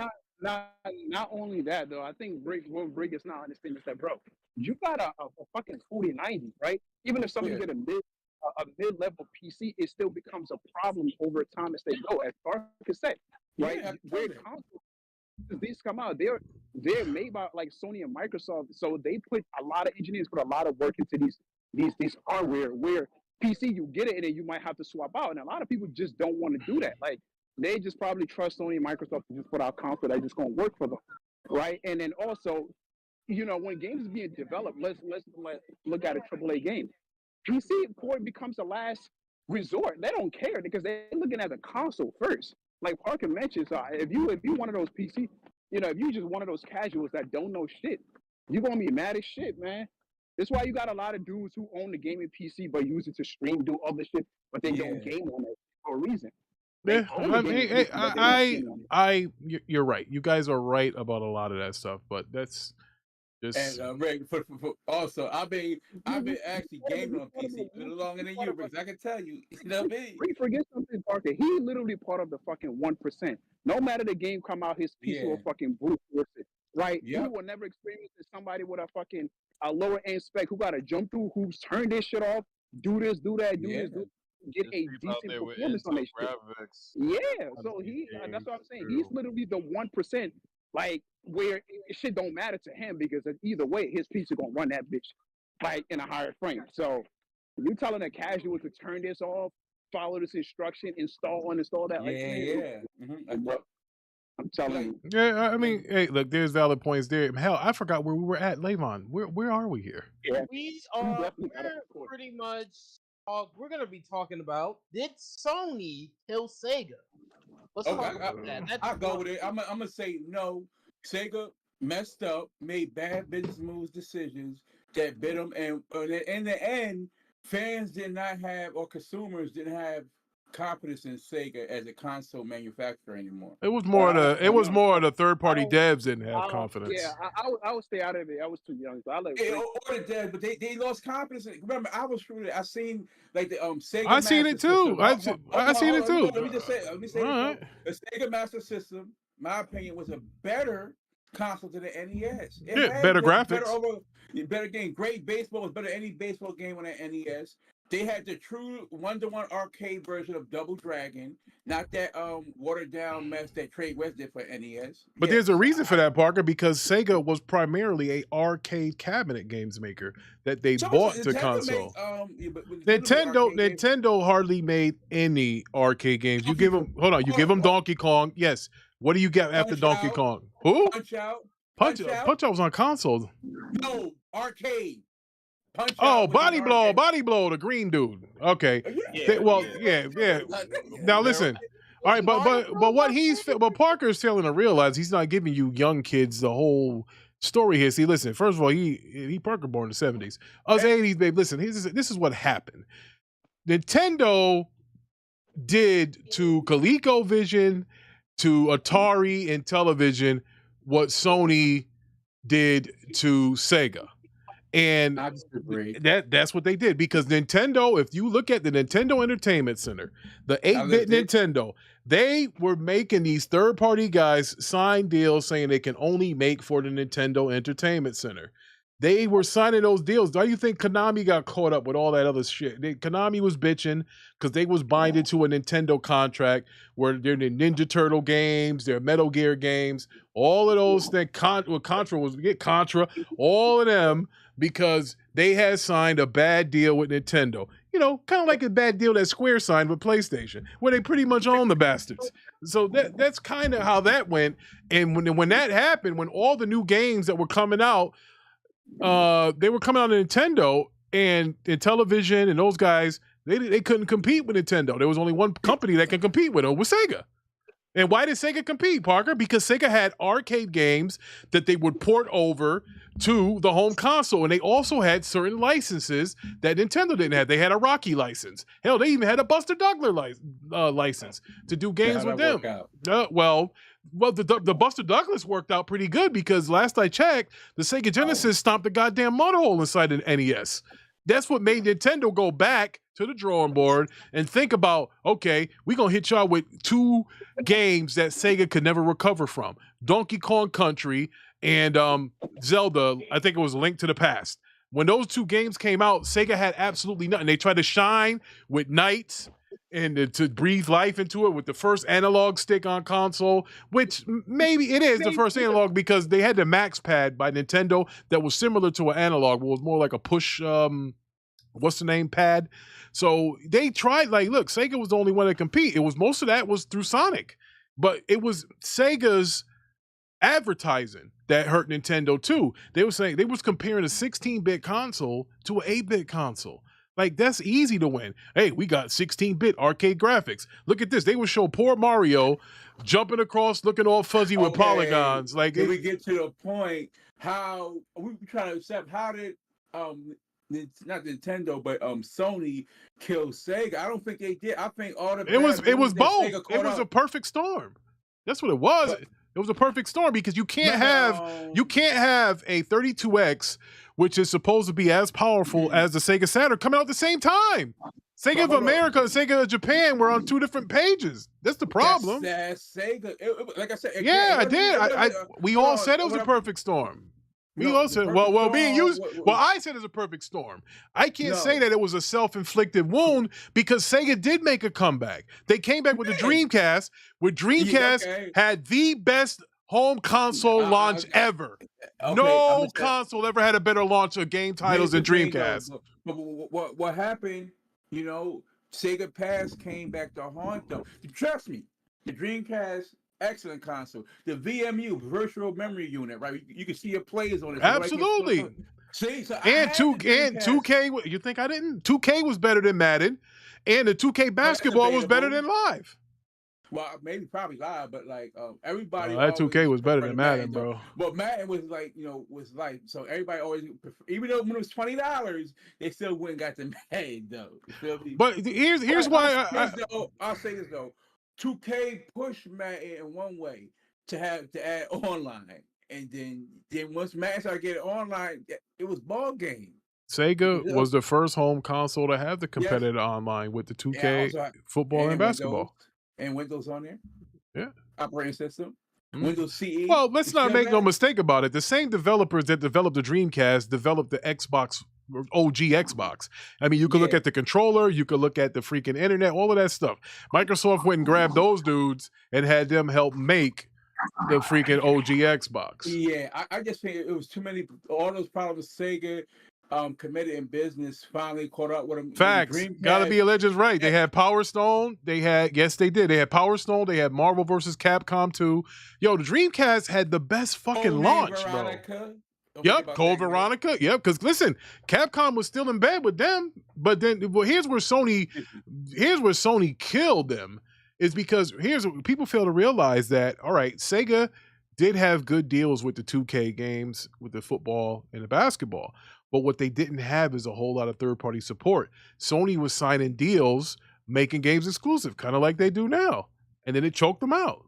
only that though. I think what Brick is not understanding is that, bro, you got a fucking 4090, right? Even if somebody get a mid-level PC, it still becomes a problem over time as they go. As Dark has said, right? Yeah, where consoles these come out, they're made by like Sony and Microsoft, so they put a lot of engineers put a lot of work into these hardware. Where PC, you get it and then you might have to swap out, and a lot of people just don't want to do that. Like they just probably trust Sony and Microsoft to just put out console that's just gonna work for them, right? And then also, when games is being developed, let's look at a AAA game. PC port becomes the last resort. They don't care because they're looking at the console first. Like Parker mentions, if you one of those PC, if you just one of those casuals that don't know shit, you're gonna be mad as shit, man. That's why you got a lot of dudes who own the gaming PC but use it to stream, do other shit, but they don't game on it for a reason. Yeah, you're right. You guys are right about a lot of that stuff, but that's just. And Rick, also, I've been actually gaming on PC a little longer than you, Rick. I can tell you. You know what I mean? Rick, forget something, Parker. He literally part of the fucking 1%. No matter the game come out, his PC will fucking brute force it. Right? Yep. You will never experience somebody with a lower end spec who got to jump through hoops, turn this shit off, do this, do that, do this, get a decent performance on this shit. Yeah, so that's what I'm saying. He's literally the 1%, like where it shit don't matter to him because either way, his PC gonna run that bitch like in a higher frame. So you telling a casual to turn this off, follow this instruction, install that. I'm telling you. Yeah, I mean, hey, look, there's valid points there. Hell, I forgot where we were at, Levon. Where are we here? Yeah. We're pretty much. We're gonna be talking about, did Sony kill Sega? Let's talk about that. I'll go with it. I'm gonna say no. Sega messed up, made bad business moves, decisions that bit them, and in the end, fans did not have, or consumers didn't have confidence in Sega as a console manufacturer anymore. It was more the third party don't- devs didn't have confidence. Yeah, I would stay out of it. I was too young, so I let. Yeah, or the dead, but they lost confidence. Remember, I was through it. I seen like the Sega. I seen Master it too. System. I seen it too. Let me just say. Let me say All this. The Sega Master System, my opinion, was a better console than the NES. It Yeah, had better graphics. Better game. Great baseball was better than any baseball game on the NES. They had the true 1-to-1 arcade version of Double Dragon, not that watered down mess that Trey West did for NES. But there's a reason for that, Parker, because Sega was primarily a arcade cabinet games maker that they bought to console. Nintendo hardly made any arcade games. You give them Donkey Kong. Yes. What do you get after Donkey Kong? Who? Punch Out was on console. No, arcade. Body Blow, the green dude. Okay. Yeah. Now listen. All right, but Parker's failing to realize he's not giving you young kids the whole story here. See, listen. First of all, he Parker born in the 70s. Us 80s, babe. Listen, this is what happened. Nintendo did to ColecoVision, to Atari and television what Sony did to Sega. And that's what they did, because Nintendo, if you look at the Nintendo Entertainment Center, the 8-bit Nintendo, they were making these third-party guys sign deals saying they can only make for the Nintendo Entertainment Center. They were signing those deals. Why do you think Konami got caught up with all that other shit? Konami was bitching because they was binded to a Nintendo contract where they're the Ninja Turtle games, their Metal Gear games, all of those things. Contra, all of them, because they had signed a bad deal with Nintendo. You know, kind of like a bad deal that Square signed with PlayStation, where they pretty much own the bastards. So that's kind of how that went. And when that happened, when all the new games that were coming out, they were coming out on Nintendo and Television, and those guys, they couldn't compete with Nintendo. There was only one company that can compete with them, was Sega. And why did Sega compete, Parker? Because Sega had arcade games that they would port over to the home console, and they also had certain licenses that Nintendo didn't have. They had a Rocky license. Hell, they even had a Buster Douglas license to do games with them. Well, the Buster Douglas worked out pretty good, because last I checked, the Sega Genesis stomped the goddamn mud hole inside an NES. That's what made Nintendo go back to the drawing board and think about, okay, we're going to hit y'all with two games that Sega could never recover from. Donkey Kong Country and Zelda, I think it was Link to the Past. When those two games came out, Sega had absolutely nothing. They tried to shine with Knights and to breathe life into it with the first analog stick on console, which maybe it is the first analog, because they had the Max Pad by Nintendo that was similar to an analog, but was more like a push, pad. So they tried, look, Sega was the only one to compete. It was, most of that was through Sonic, but it was Sega's advertising that hurt Nintendo too. They were saying, they was comparing a 16-bit console to an 8-bit console. Like, that's easy to win. Hey, we got 16-bit arcade graphics. Look at this. They would show poor Mario jumping across, looking all fuzzy with polygons. Like, we get to the point how we try to accept, how did not Nintendo but Sony kill Sega? I don't think they did. I think all the it was both. It was a perfect storm. That's what it was. It was a perfect storm, because you can't have a 32X, which is supposed to be as powerful as the Sega Saturn, coming out at the same time. Sega of America and Sega of Japan were on two different pages. That's the problem. That's Sega. Like I said, I did. We all said it was a perfect storm. We all said, I said it's a perfect storm. I can't say that it was a self-inflicted wound, because Sega did make a comeback. They came back with the Dreamcast, where Dreamcast had the best home console launch ever. No console ever had a better launch of game titles than Dreamcast. But what happened, Sega Pass came back to haunt them. Trust me, the Dreamcast, excellent console. The VMU, Virtual Memory Unit, right? You can see your plays on it. Absolutely. See, so and 2K, you think I didn't? 2K was better than Madden, and the 2K basketball was better than Live. Well, maybe probably live, but like everybody That 2K always was better preferred than Madden Madden, though. bro. But Madden was like, was like, so everybody always even though when it was $20, they still went and got the Madden though. You feel me? But here's why I'll say this though, 2K pushed Madden in one way to add online, and then once Madden started getting online, it was ball game. Sega was the first home console to have the Yes, competitive online with the and 2K also football and basketball. Windows on there. Yeah. Operating system. Mm. Windows CE. Well, let's not make no mistake about it. The same developers that developed the Dreamcast developed the Xbox, OG Xbox. I mean, you could look at the controller, you could look at the freaking internet, all of that stuff. Microsoft went and grabbed those dudes and had them help make the freaking OG Xbox. Yeah, I just think it was too many. All those problems Sega committed in business finally caught up with them. Facts. Gotta be a legend's right. They had Power Stone. They had they did. They had Power Stone. They had Marvel vs. Capcom 2. Yo, the Dreamcast had the best fucking launch, bro. Yep, Code Veronica. Yep, because listen, Capcom was still in bed with them, but then here's where Sony killed them. Is because here's what people fail to realize that, all right, Sega did have good deals with the 2K games, with the football and the basketball. But what they didn't have is a whole lot of third-party support. Sony was signing deals, making games exclusive, kind of like they do now. And then it choked them out.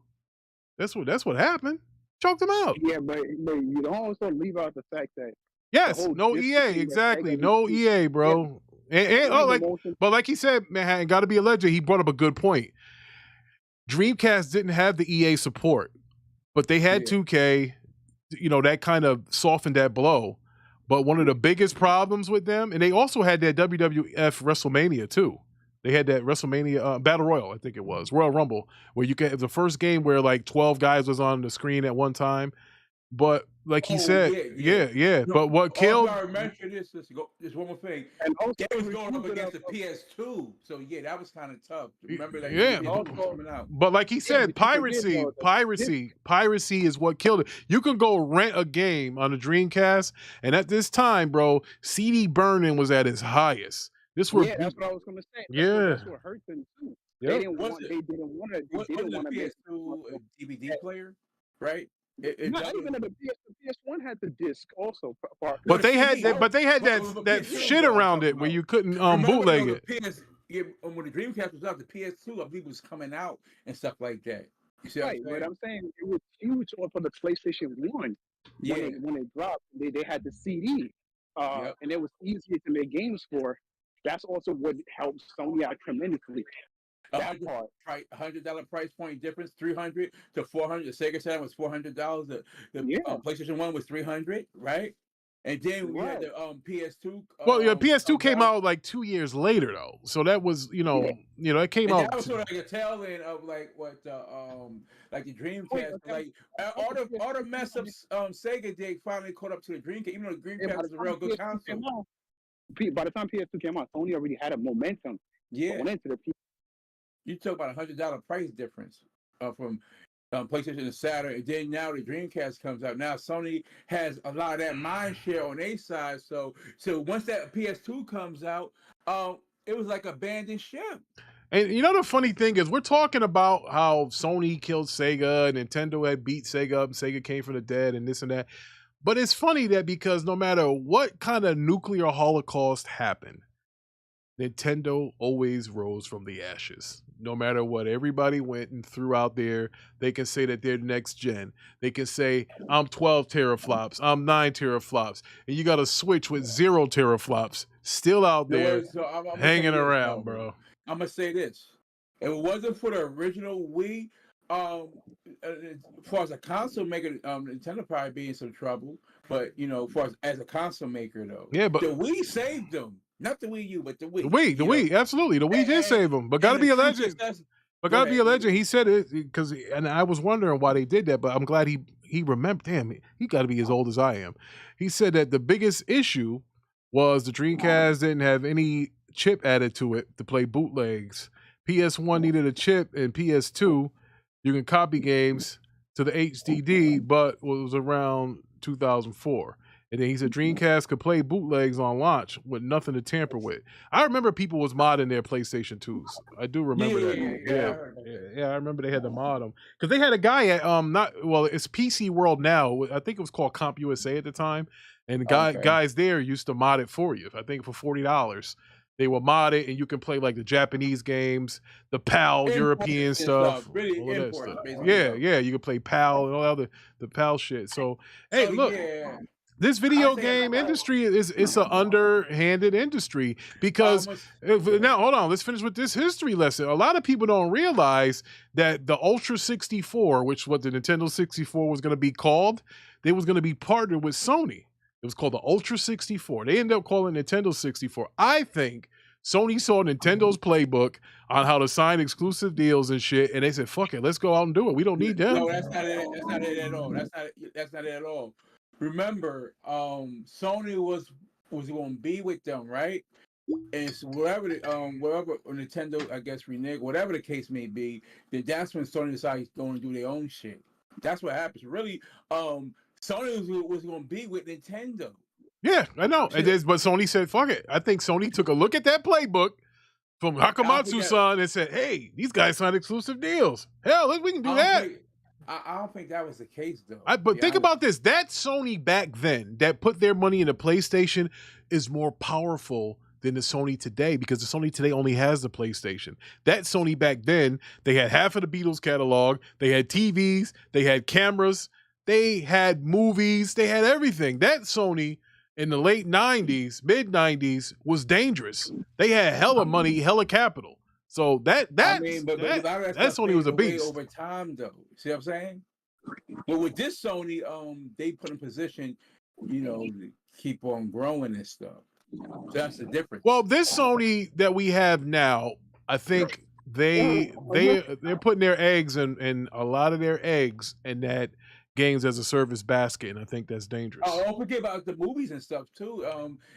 That's what happened. Choked them out. Yeah, but you don't also leave out the fact that no EA, exactly. No EA, bro. Yeah. But like he said, man, gotta be a legend. He brought up a good point. Dreamcast didn't have the EA support, but they had 2K, that kind of softened that blow. But one of the biggest problems with them, and they also had that WWF WrestleMania too. They had that WrestleMania Battle Royal, I think it was, Royal Rumble, where you could have the first game where like 12 guys was on the screen at one time. But like he said, yeah. No, but what killed? I remember this one more thing. And also, they was going up against the PS2, so yeah, that was kind of tough. Remember that? Coming out. But like he said, piracy is what killed it. You can go rent a game on the Dreamcast, and at this time, bro, CD burning was at its highest. That's what I was going to say. That's what hurt them too. Yep. They didn't want to PS2 DVD player, right? Not even the PS1 had the disc also. But they had that shit around it where you couldn't bootleg it. When the Dreamcast was out, the PS2 I believe was coming out and stuff like that. You see right, but I'm saying it was huge for the PlayStation 1. When it dropped, they had the CD, and it was easier to make games for. That's also what helped Sony out tremendously. $100 price point difference, $300 to $400. The Sega Saturn was $400. The PlayStation 1 was $300, right? And then we had the PS2. PS2 came out like 2 years later though, so that was it came out. That was sort of like a tail end of like what like the Dreamcast, like all the mess ups Sega did finally caught up to the Dreamcast, even though the Dreamcast was a real good console. By the time PS2 came out, Sony already had a momentum going into the PS2. You talk about $100 price difference from PlayStation and Saturn, and then now the Dreamcast comes out. Now Sony has a lot of that mind share on their side. So once that PS2 comes out, it was like abandoned ship. And the funny thing is, we're talking about how Sony killed Sega, and Nintendo had beat Sega up, and Sega came from the dead, and this and that. But it's funny that because no matter what kind of nuclear holocaust happened, Nintendo always rose from the ashes. No matter what everybody went and threw out there, they can say that they're next gen. They can say, I'm 12 teraflops, I'm 9 teraflops. And you got a Switch with 0 teraflops still out there I'm hanging around, bro. I'm going to say this. If it wasn't for the original Wii, as far as a console maker, Nintendo probably be in some trouble. But, as far as a console maker, though. Yeah, but the Wii saved them. Not the Wii U, but the Wii. The Wii, absolutely. The Wii did save him, but gotta be a legend. But gotta be a legend. He said it and I was wondering why they did that, but I'm glad he remembered. Damn, he got to be as old as I am. He said that the biggest issue was the Dreamcast didn't have any chip added to it to play bootlegs. PS1 needed a chip, and PS2 you can copy games to the HDD, but it was around 2004. And then he said Dreamcast could play bootlegs on launch with nothing to tamper with. I remember people was modding their PlayStation 2s. I do remember that. I remember they had to mod them because they had a guy at it's PC World now. I think it was called Comp USA at the time, and guys there used to mod it for you. I think for $40. They will mod it, and you can play like the Japanese games, the PAL European stuff. Really all that stuff. Yeah, you can play PAL and all the PAL shit. So hey, look, this video game industry it's an underhanded industry because now hold on, let's finish with this history lesson. A lot of people don't realize that the Ultra 64, which what the Nintendo 64 was going to be called, they was going to be partnered with Sony. It was called the Ultra 64. They ended up calling it Nintendo 64. I think Sony saw Nintendo's playbook on how to sign exclusive deals and shit, and they said, "Fuck it, let's go out and do it. We don't need them." No, that's not it. That's not it at all. That's not it at all. Remember, Sony was going to be with them, right? And so whatever Nintendo, I guess, reneged, whatever the case may be, then that's when Sony decided to go and do their own shit. That's what happens. Really, Sony was going to be with Nintendo. Yeah, I know. But Sony said, fuck it. I think Sony took a look at that playbook from Hakamatsu-san and said, hey, these guys signed exclusive deals. Hell, we can do that. I don't think that was the case, though. But think about this. That Sony back then that put their money in the PlayStation is more powerful than the Sony today because the Sony today only has the PlayStation. That Sony back then, they had half of the Beatles catalog. They had TVs. They had cameras. They had movies. They had everything. That Sony in the late 90s, mid 90s was dangerous. They had hella money, hella capital. So that Sony was a beast over time, though. See what I'm saying? But with this Sony, they put in position, to keep on growing and stuff. So that's the difference. Well, this Sony that we have now, I think they're putting their eggs and a lot of their eggs in that games as a service basket, and I think that's dangerous. Oh, don't forget about the movies and stuff too.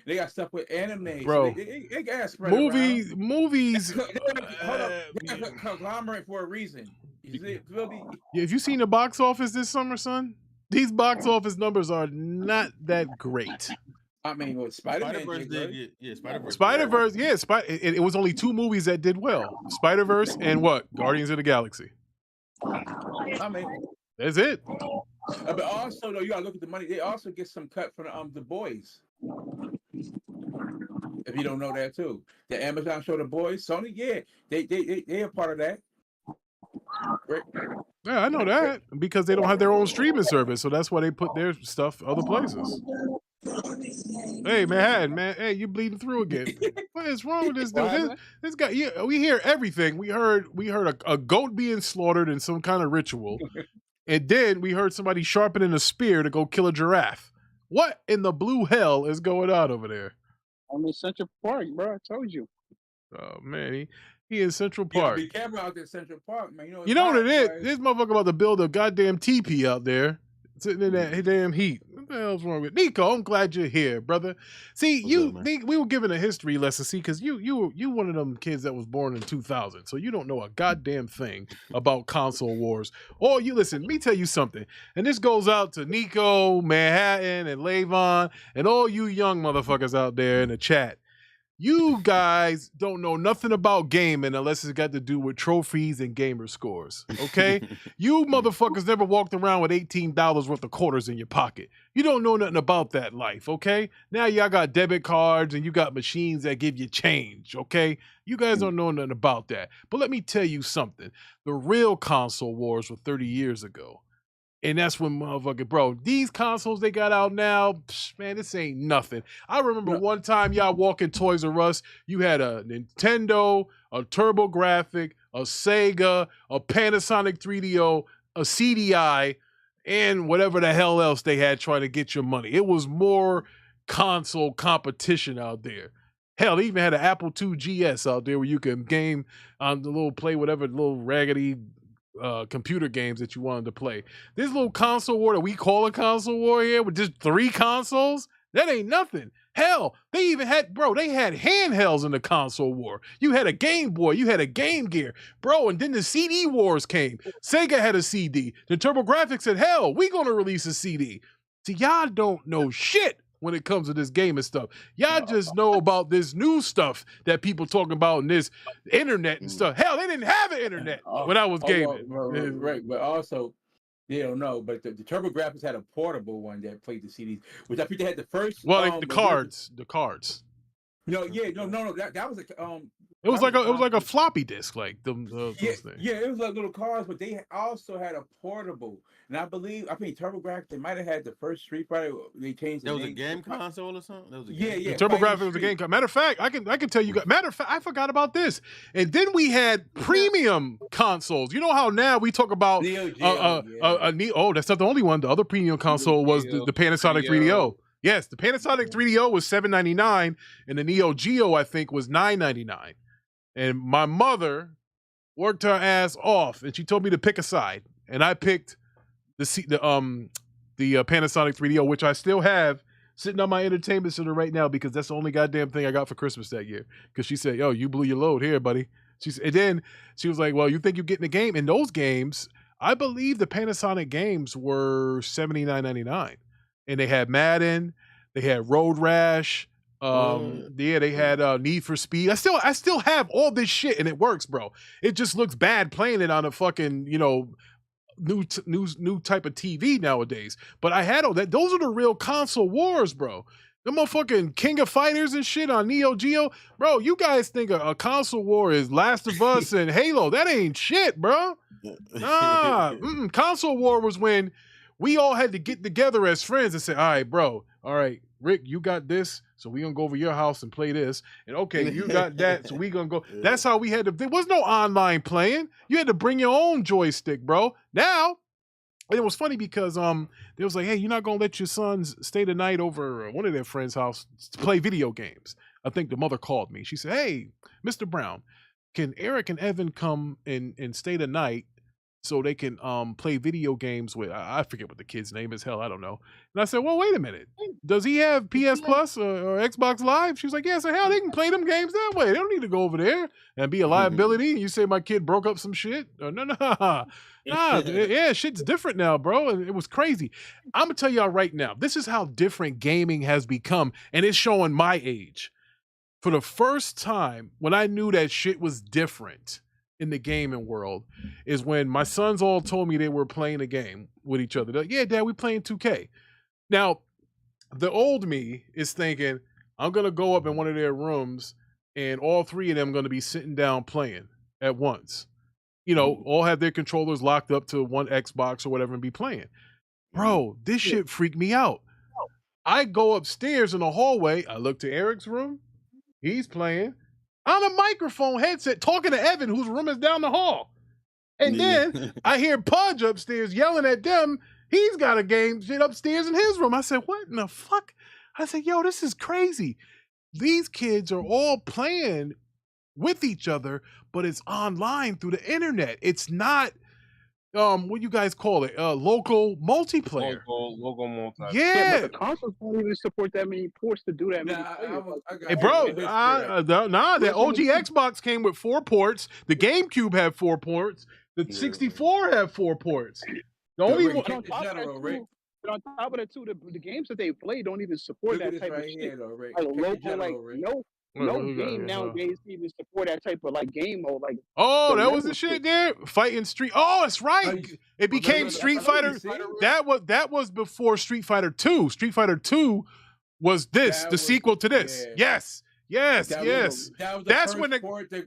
They got stuff with anime, bro. So they got spread movies. Hold up, they got a conglomerate for a reason. Have you seen the box office this summer, son? These box office numbers are not that great. I mean, what Spider-Verse did, Spider-Verse. Spider-Verse, it was only 2 movies that did well: Spider-Verse and what? Guardians of the Galaxy. I mean, that's it. But also, though, you gotta look at the money. They also get some cut from the Boys. If you don't know that too, the Amazon show The Boys, Sony, they are part of that. Right. Yeah, I know that because they don't have their own streaming service, so that's why they put their stuff other places. Hey, man, hey, you bleeding through again? What is wrong with this dude? This guy, we hear everything. We heard a goat being slaughtered in some kind of ritual. And then we heard somebody sharpening a spear to go kill a giraffe. What in the blue hell is going on over there? I'm in Central Park, bro. I told you. Oh, man. He in Central Park. Be careful out there, Central Park, man. You know what it is? Right? This motherfucker about to build a goddamn teepee out there. Sitting in that damn heat. What the hell's wrong with Nico? I'm glad you're here, brother. See, we were given a history lesson. See, because you one of them kids that was born in 2000, so you don't know a goddamn thing about console wars. Or you listen. Let me tell you something, and this goes out to Nico, Manhattan, and Lavon, and all you young motherfuckers out there in the chat. You guys don't know nothing about gaming unless it's got to do with trophies and gamer scores, okay? You motherfuckers never walked around with $18 worth of quarters in your pocket. You don't know nothing about that life, okay? Now y'all got debit cards and you got machines that give you change, okay? You guys don't know nothing about that. But let me tell you something. The real console wars were 30 years ago. And that's when motherfucker, bro, these consoles they got out now, man, this ain't nothing. I remember one time y'all walking Toys R Us, you had a Nintendo, a TurboGrafx, a Sega, a Panasonic 3DO, a CDI, and whatever the hell else they had trying to get your money. It was more console competition out there. Hell, they even had an Apple II GS out there where you can game on the little play whatever little raggedy computer games that you wanted to play. This little console war that we call a console war here with just 3 consoles, that ain't nothing. Hell, they even had, they had handhelds in the console war. You had a Game Boy, you had a Game Gear, bro, and then the CD wars came. Sega had a CD. The TurboGrafx said, hell, we gonna release a CD. See, y'all don't know shit when it comes to this gaming stuff. Y'all just know about this new stuff that people talking about in this internet and stuff. Hell, they didn't have an internet when I was gaming. Right, but also they don't know. But the TurboGrafx had a portable one that played the CDs, which I think they had the first. Well, the cards. No, that was a It was like a floppy disk, like those things. Yeah, it was like little cards, but they also had a portable. And I think TurboGrafx, they might have had the first Street Fighter. They changed. That was a game console or something. That was a game. Yeah. TurboGrafx was a game. Matter of fact, I can tell you. Matter of fact, I forgot about this. And then we had premium consoles. You know how now we talk about that's not the only one. The other premium console was the Panasonic 3DO. Yes, the Panasonic 3DO was $799, and the Neo Geo I think was $999. And my mother worked her ass off, and she told me to pick a side, and I picked the Panasonic 3DO, which I still have sitting on my entertainment center right now because that's the only goddamn thing I got for Christmas that year. Because she said, "Yo, you blew your load here, buddy." And then she was like, "Well, you think you're getting a game?" In those games, I believe the Panasonic games were $79.99, and they had Madden, they had Road Rash. They had Need for Speed. I still have all this shit and it works, bro. It just looks bad playing it on a fucking, new type of TV nowadays. But I had all that. Those are the real console wars, bro. The motherfucking King of Fighters and shit on Neo Geo. Bro, you guys think a console war is Last of Us and Halo. That ain't shit, bro. Nah. Console war was when we all had to get together as friends and say, all right, bro, all right, Rick, you got this, so we gonna go over your house and play this. And okay, you got that, so we gonna go. That's how we had to. There was no online playing. You had to bring your own joystick, bro. Now, and it was funny because they was like, hey, you're not gonna let your sons stay the night over one of their friends' house to play video games. I think the mother called me. She said, hey, Mr. Brown, can Eric and Evan come and stay the night so they can play video games with, I forget what the kid's name is, hell, I don't know. And I said, well, wait a minute. Does he have PS Plus or Xbox Live? She was like, yeah. So hell, they can play them games that way. They don't need to go over there and be a liability. And you say my kid broke up some shit? Nah, shit's different now, bro. And it was crazy. I'm going to tell y'all right now, this is how different gaming has become. And it's showing my age. For the first time, when I knew that shit was different in the gaming world, is when my sons all told me they were playing a game with each other. They're like, yeah, Dad, we playing 2K. Now, the old me is thinking, I'm going to go up in one of their rooms and all three of them going to be sitting down playing at once. All have their controllers locked up to one Xbox or whatever and be playing. Bro, this shit freaked me out. I go upstairs in the hallway. I look to Eric's room. He's playing on a microphone headset, talking to Evan, whose room is down the hall. And then I hear Pudge upstairs yelling at them. He's got a game shit upstairs in his room. I said, what in the fuck? I said, yo, this is crazy. These kids are all playing with each other, but it's online through the internet. It's not, what you guys call it? Local multiplayer. Local multiplayer. Yeah. But the consoles don't even support that many ports to do that many players. Hey, bro, the OG Xbox came with 4 ports. The GameCube had 4 ports. The 64 had 4 ports. The only one. But on top of that, too, the games that they play don't even support that type of shit. No game nowadays even support that type of game mode. That was the shit there. Fighting Street. Oh, that's right. It became Street Fighter. That was before Street Fighter 2. Street Fighter 2 was the sequel to this. Yeah. Yes. That's when they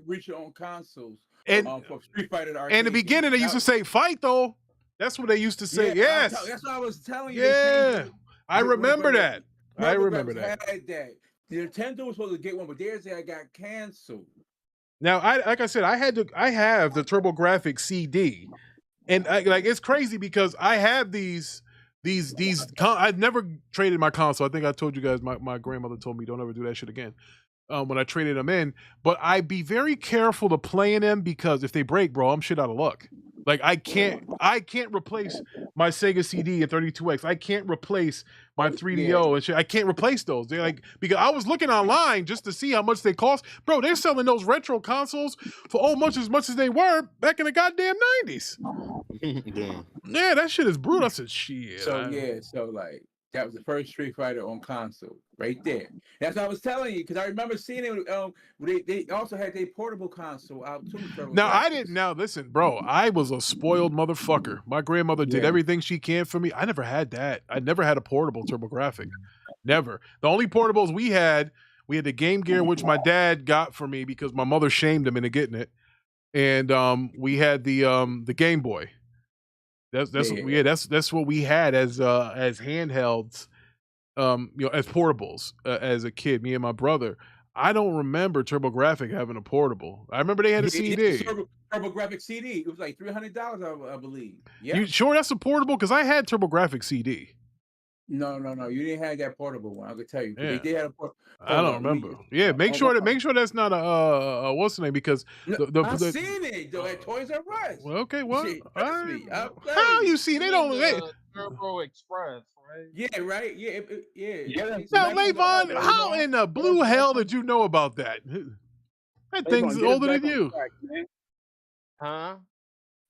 reach on consoles. And for Street Fighter. In the beginning, they used to say fight though. That's what they used to say. Yes. That's what I was telling you. Yeah. I remember that. I remember that. The Nintendo was supposed to get one, but theirs got canceled. Now, like I said, I have the TurboGrafx CD, and it's crazy because I have these. I've never traded my console. I think I told you guys. My grandmother told me don't ever do that shit again. When I traded them in, but I'd be very careful to play in them because if they break, bro, I'm shit out of luck. I can't replace my Sega CD at 32X. I can't replace my 3DO and shit. I can't replace those. They're because I was looking online just to see how much they cost. Bro, they're selling those retro consoles for almost as much as they were back in the goddamn 90s. Yeah, that shit is brutal. I said, shit. So That was the first Street Fighter on console, right there. That's what I was telling you, because I remember seeing it. They also had their portable console out too. Now I didn't. Now listen, bro, I was a spoiled motherfucker. My grandmother did everything she can for me. I never had that. I never had a portable TurboGrafx. Never. The only portables we had the Game Gear, which my dad got for me because my mother shamed him into getting it, and we had the Game Boy. That's what we had as handhelds, as portables as a kid. Me and my brother. I don't remember TurboGrafx having a portable. I remember they had a CD. TurboGrafx CD. It was like $300, I believe. Yeah. You sure that's a portable? Because I had TurboGrafx CD. No. You didn't have that portable one. I could tell you. Yeah. They did have a portable. I don't remember. Make sure that's not a what's the name? Because I've seen it though at Toys R Us. Well, okay, what? How you see? They don't. Turbo Express, right? Yeah, right. Yeah. Now, Levon, how in the blue hell did you know about that? That thing's older than you. Track, Huh?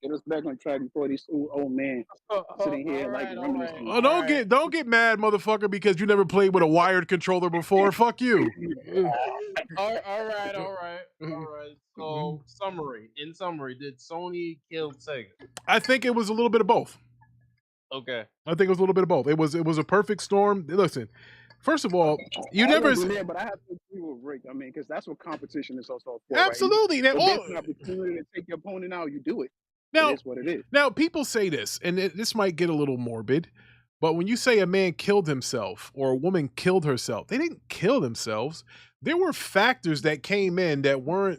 Get us back on track before these two old men sitting here reminiscing. Oh, don't get mad, motherfucker, because you never played with a wired controller before. Fuck you. All right. So, in summary, did Sony kill Sega? I think it was a little bit of both. Okay. I think it was a little bit of both. It was a perfect storm. Listen, first of all, you never. But I have to agree with Rick. I mean, because that's what competition is also for. Absolutely. Right? There's an opportunity to take your opponent out. You do it. Now, it is what it is. Now, people say this, and this might get a little morbid, but when you say a man killed himself or a woman killed herself, they didn't kill themselves. There were factors that came in that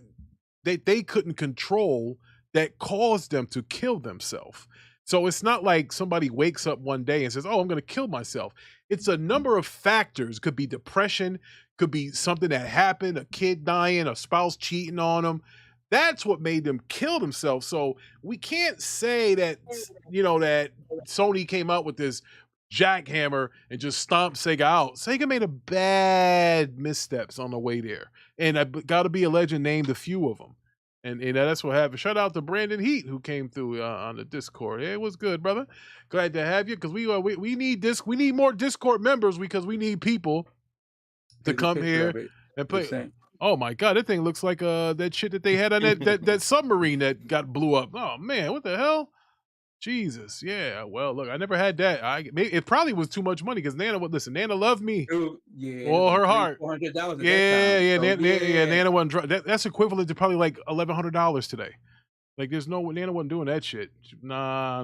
they couldn't control that caused them to kill themselves. So it's not like somebody wakes up one day and says, "Oh, I'm going to kill myself." It's a number of factors. Could be depression, could be something that happened, a kid dying, a spouse cheating on them. That's what made them kill themselves. So we can't say that, that Sony came out with this jackhammer and just stomped Sega out. Sega made a bad missteps on the way there. And I got to be a legend named a few of them. And that's what happened. Shout out to Brandon Heat, who came through on the Discord. Hey, it was good, brother. Glad to have you, because we need this. We need more Discord members because we need people to come here and play. Oh my God, that thing looks like that shit that they had on that submarine that got blew up. Oh man, what the hell? Jesus, yeah. Well, look, I never had that. It probably was too much money because Nana would listen. Nana loved me. Her heart. $400. Nana wasn't. That's equivalent to probably like $1,100 today. Like, there's no Nana wasn't doing that shit. Nah,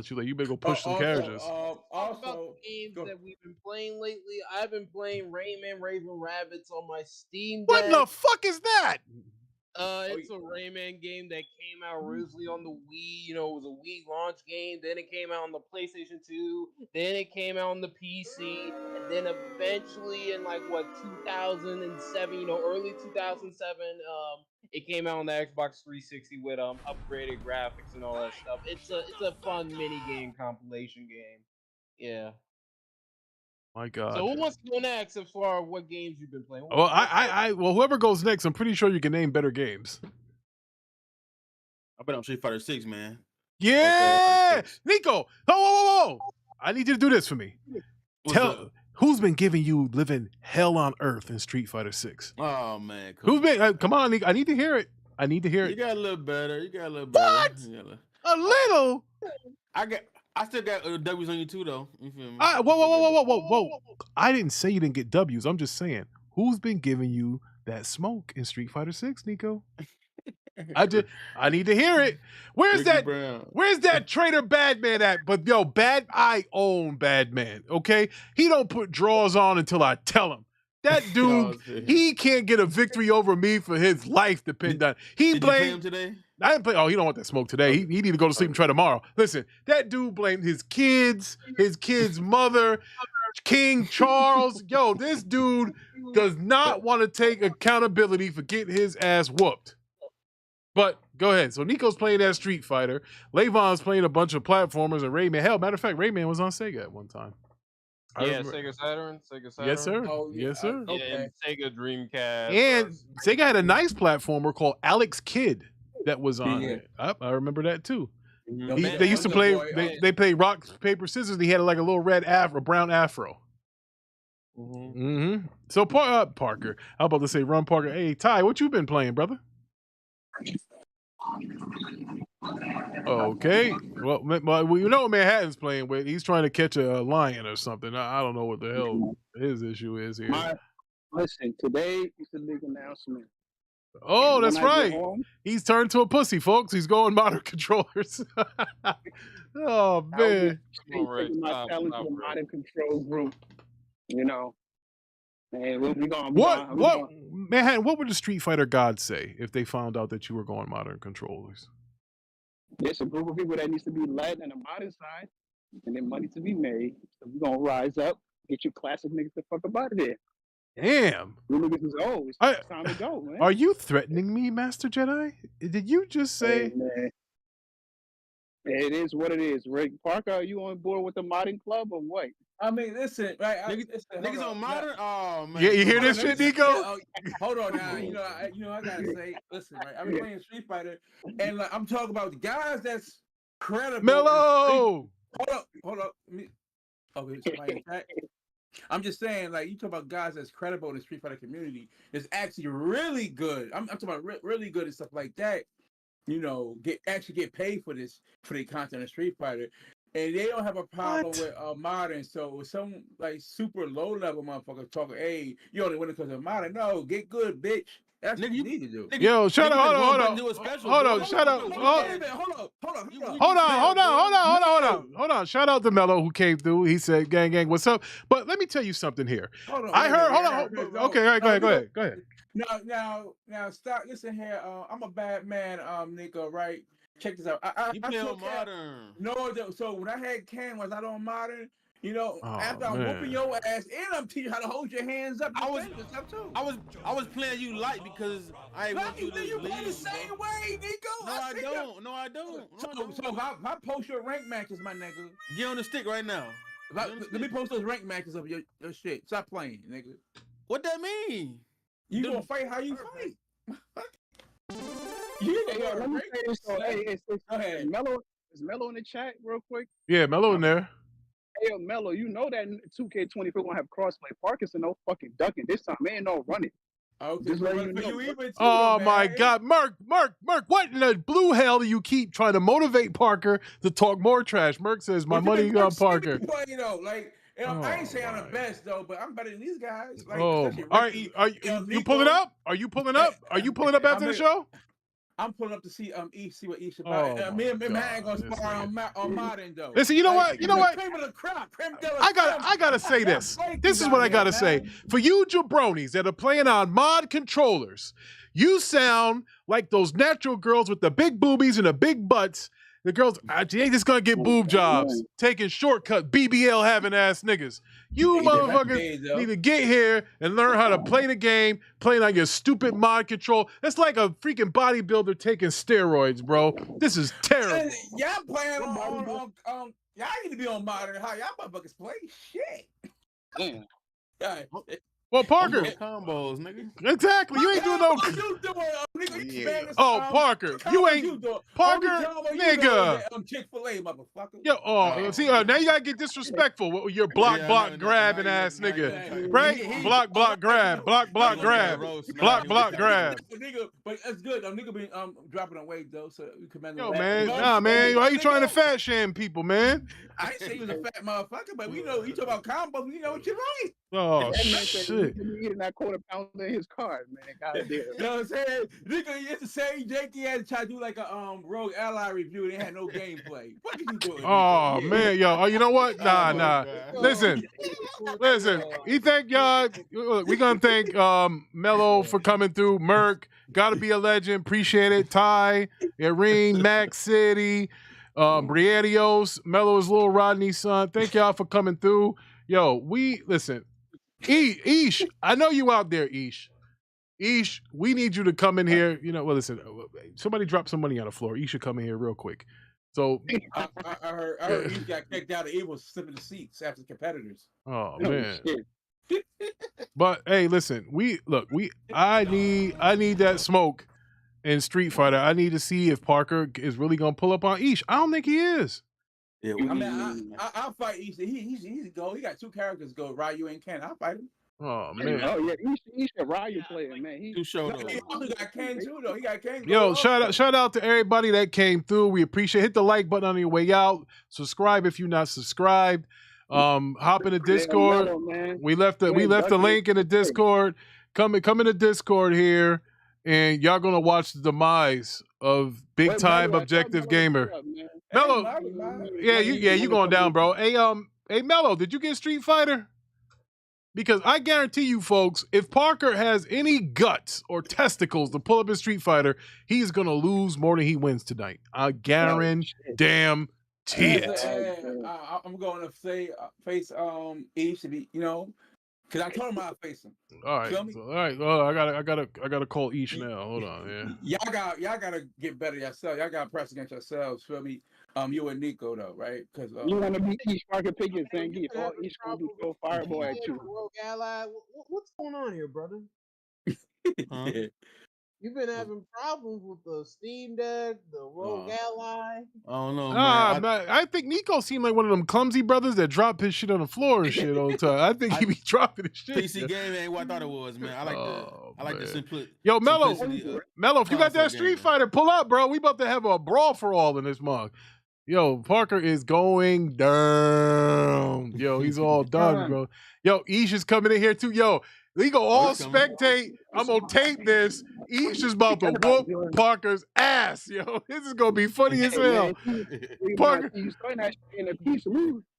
she's like, you better go push some carriages. Also, games that we've been playing lately. I've been playing Rayman Raven Rabbids on my Steam Deck. What the fuck is that? It's a Rayman game that came out originally on the Wii. It was a Wii launch game. Then it came out on the PlayStation 2. Then it came out on the PC. And then eventually in 2007, early 2007, it came out on the Xbox 360 with upgraded graphics and all that stuff. It's a fun mini game compilation game. Yeah. My God. So who wants to go next as far as what games you've been playing? Well, whoever goes next, I'm pretty sure you can name better games. I bet on Street Fighter 6, man. Yeah, okay, Nico. Whoa. I need you to do this for me. Tell who's been giving you living hell on earth in Street Fighter 6. Oh man, who's been? Come on, Nico. I need to hear it. You got a little better. What? A little. I still got W's on you too, though. You feel me? Whoa. I didn't say you didn't get W's. I'm just saying, who's been giving you that smoke in Street Fighter 6, Nico? I need to hear it. Where's that traitor Badman at? But I own Badman, okay? He don't put drawers on until I tell him. That dude, he can't get a victory over me for his life depend on. Did you play him today? I didn't play. Oh, he don't want that smoke today. He need to go to sleep and try tomorrow. Listen, that dude blamed his kids' mother, King Charles. Yo, this dude does not want to take accountability for getting his ass whooped. But go ahead. So Nico's playing that Street Fighter. Levon's playing a bunch of platformers and Rayman. Hell, matter of fact, Rayman was on Sega at one time. Sega Saturn. Yes, sir. Oh, yes, sir. Okay. Sega Dreamcast. And Sega had a nice platformer called Alex Kidd that was on it. I remember that too. They used to play. They played rock paper scissors. He had like a little brown afro. So Parker, I'm about to say Ron Parker. Hey Ty, what you been playing, brother? Okay, well, you know what Manhattan's playing with. He's trying to catch a lion or something. I don't know what the hell his issue is here. Listen, today is the big announcement. Oh, that's right. He's turned to a pussy, folks. He's going modern controllers. Oh man, taking my talent to the modern control group. You know, and we're going. Manhattan? What would the Street Fighter gods say if they found out that you were going modern controllers? There's a group of people that needs to be led on the modern side, and then money to be made. So we're gonna rise up, get you classic niggas the fuck up out of there. Damn. You niggas is old. It's time to go, man. Are you threatening me, Master Jedi? Did you just say? Hey, man. It is what it is. Rick Parker, are you on board with the modern club or what? I mean, listen, right? Niggas on modern. Oh man. Yeah, you hear this shit, Nico? Hold on now. You know, I gotta say, listen, right? I've been playing Street Fighter, and like I'm talking about the guys that's credible. Mellow. Hold up. Okay, somebody in chat. I'm just saying, like, you talk about guys that's credible in the Street Fighter community. It's actually really good. I'm talking about really good and stuff like that. You know, get paid for their content in Street Fighter, and they don't have a problem with modern. So some like super low level motherfuckers talking, hey, you only win it because of modern. No, get good, bitch. That's what you need to do. Yo, shut up. Hold on. Shut up. Hold on. Shout out to Mello who came through. He said, gang, what's up? But let me tell you something here. Hold on. Okay, all right, go ahead. Now, stop. Listen here. I'm a bad man, Nico, right? Check this out. You play on modern. No, so when I had Cam, was I on modern? You know, after I'm whooping your ass and I'm teaching you how to hold your hands up, I was playing you light because I want you to leave. You play the same way, Nico. No, I don't. So if I post your rank matches, my nigga, get on the stick right now. Let me post those rank matches of your shit. Stop playing, nigga. What that mean? You gonna fight how you fight? Let me say this. Go ahead. Is Mello in the chat real quick? Yeah, Mello in there. Hey, yo, Mello, you know that 2K24 gonna have crossplay. Parkinson no fucking ducking this time. Man, no running. Okay, just let you know. Oh my God, Merc, what in the blue hell do you keep trying to motivate Parker to talk more trash? Merc says my money on Parker. You know, like I ain't saying I'm the best though, but I'm better than these guys. Like, all right, you pulling up? Are you pulling up? Are you pulling up after the show? I'm pulling up to see see what Ish about. Me and Matt gonna spar on modern though. Listen, you know what? Cream of the crop. I gotta say this. This is what I gotta say. For you jabronis that are playing on mod controllers, you sound like those natural girls with the big boobies and the big butts. The girls, they ain't just gonna get boob jobs, taking shortcut, BBL having ass niggas. You motherfuckers need to get here and learn how to play the game, playing on your stupid mod control. That's like a freaking bodybuilder taking steroids, bro. This is terrible. Y'all playing on y'all need to be on modern. How y'all motherfuckers play shit? Damn. Well, Parker. Combos, nigga. Exactly. You ain't doing no. Parker. You ain't. Parker, nigga. Chick-fil-A, motherfucker. Yo, see, now you gotta get disrespectful with your block grabbing ass nigga. Right? Block grab. Block grab. Nigga, but that's good. Nigga been dropping on weight though, so we commend him. Yo, man. Nah, man. Why you trying to fat shame people, man? I ain't say he was a fat motherfucker, but we know you talk about combos, we know what you like. Oh shit! Eating that quarter pounder in his car, man. God damn. You know what I'm saying? Nigga, it's the same Jakey had to try to do like a Rogue Ally review. They had no gameplay. What are you doing? Oh man, yo, you know what? Nah. Listen. We thank y'all. We gonna thank Mello for coming through. Merc, gotta be a legend. Appreciate it. Ty, Irene, Max City, Briadios, Mello's little Rodney's son. Thank y'all for coming through. Yo, listen. Ish, I know you out there, Ish. Ish, we need you to come in here. You know, well, listen, somebody dropped some money on the floor. Ish should come in here real quick. So I heard Ish got kicked out of Evil slipping the seats after the competitors. Oh man. But hey, listen, I need that smoke in Street Fighter. I need to see if Parker is really gonna pull up on Ish. I don't think he is. Yeah, I mean, I'll fight Ish. He's go. He got 2 characters go. Ryu and Ken. I'll fight him. Oh man. Oh yeah, he's a Ryu player, man. He Too show He also got Ken too, though. He got Ken. Yo, shout out to everybody that came through. We appreciate. Hit the like button on your way out. Subscribe if you're not subscribed. Hop in the Discord. We left the link in the Discord. Come in the Discord here, and y'all gonna watch the demise of big time objective gamer. Mello, you going down, bro. Hey, Mello, did you get Street Fighter? Because I guarantee you, folks, if Parker has any guts or testicles to pull up his Street Fighter, he's gonna lose more than he wins tonight. I guarantee it. I'm going to say face Ish to be, because I told him I'd face him. All right, all right. Well, I gotta call Ish now. Hold on, yeah. Y'all gotta get better yourself. Y'all gotta press against yourselves. Feel me? You and Nico though, right? Because you want to be Ish Parker Pickens and give all Ish gonna throw fireball at you. Rogue Ally, what's going on here, brother? Huh? You've been having problems with the Steam Deck, the Rogue Ally. I don't know, man. I think Nico seemed like one of them clumsy brothers that drop his shit on the floor and shit all the time. I think he be dropping his shit. PC game ain't what I thought it was, man. I like the simplicity. Yo, Mello, if you got that Street Fighter, pull up, bro. We about to have a brawl for all in this mug. Yo, Parker is going down. Yo, he's all done, bro. Yo, Ish is coming in here too. Yo, we go all spectate. I'm gonna tape this. Ish is about to whoop Parker's ass. Yo, this is gonna be funny as hell. Parker,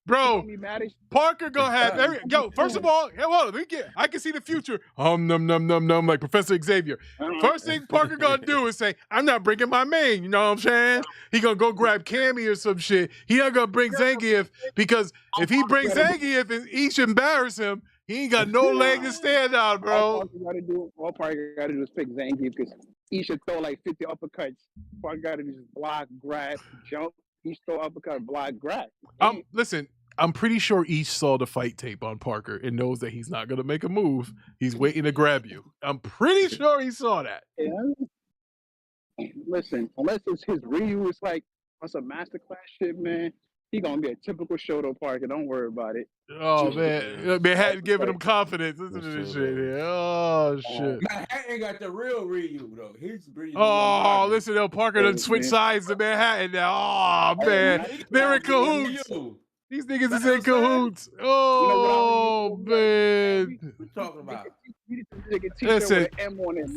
bro. Parker gonna have yo. First of all, I can see the future. Num like Professor Xavier. First thing Parker gonna do is say, "I'm not bringing my main." You know what I'm saying? He gonna go grab Cammy or some shit. He not gonna bring Zangief because if he brings Zangief and Ish embarrass him, he ain't got no leg to stand on, bro. All Parker got to do is pick Zangief because he should throw like 50 uppercuts. Parker got to just block, grab, jump. He throw uppercut, block, grab. Listen, I'm pretty sure Ish saw the fight tape on Parker and knows that he's not gonna make a move. He's waiting to grab you. I'm pretty sure he saw that. Yeah. Listen, unless it's his Ryu, it's like on some masterclass shit, man. He gonna be a typical Shoto Parker. Don't worry about it. Oh man, Manhattan giving him confidence. Listen to this shit here. Oh shit. Manhattan got the real Ryu though. His Ryu. Oh, listen, Parker done switch sides to Manhattan now. Oh man, they're in cahoots. These niggas is in cahoots. Oh man. What you talking about? Listen,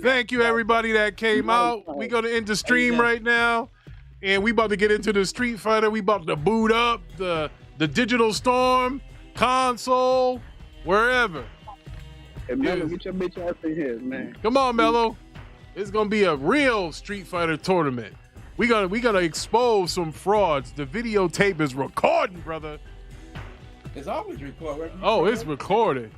thank you everybody that came out. We gonna end the stream right now. And we about to get into the Street Fighter. We about to boot up the Digital Storm console, wherever. Hey, Mello, get your bitch ass in here, man. Come on, Mello. It's gonna be a real Street Fighter tournament. We gotta expose some frauds. The videotape is recording, brother. It's always recorded. Oh, it's recorded.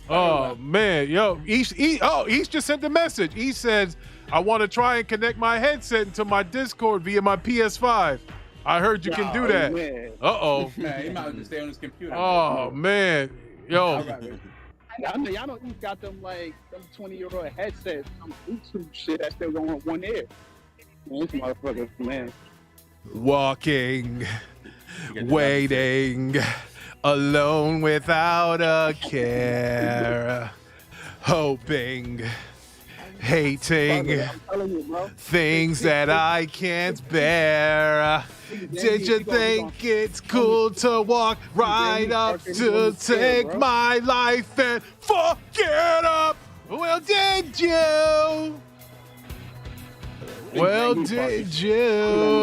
Oh man, yo, Ish just sent the message. He says, I want to try and connect my headset into my Discord via my PS5. I heard you can do that. Uh-oh. Man, he might just stay on his computer. Oh, man. Yo. Y'all know he's got them 20-year-old headsets, some Bluetooth shit that's still going on one ear. Man, this motherfucker, man. Walking, waiting, alone without a care, hoping, hating, things that I can't bear. Did you think it's cool to walk right up to take my life and fuck it up? Well, did you? Well, did you?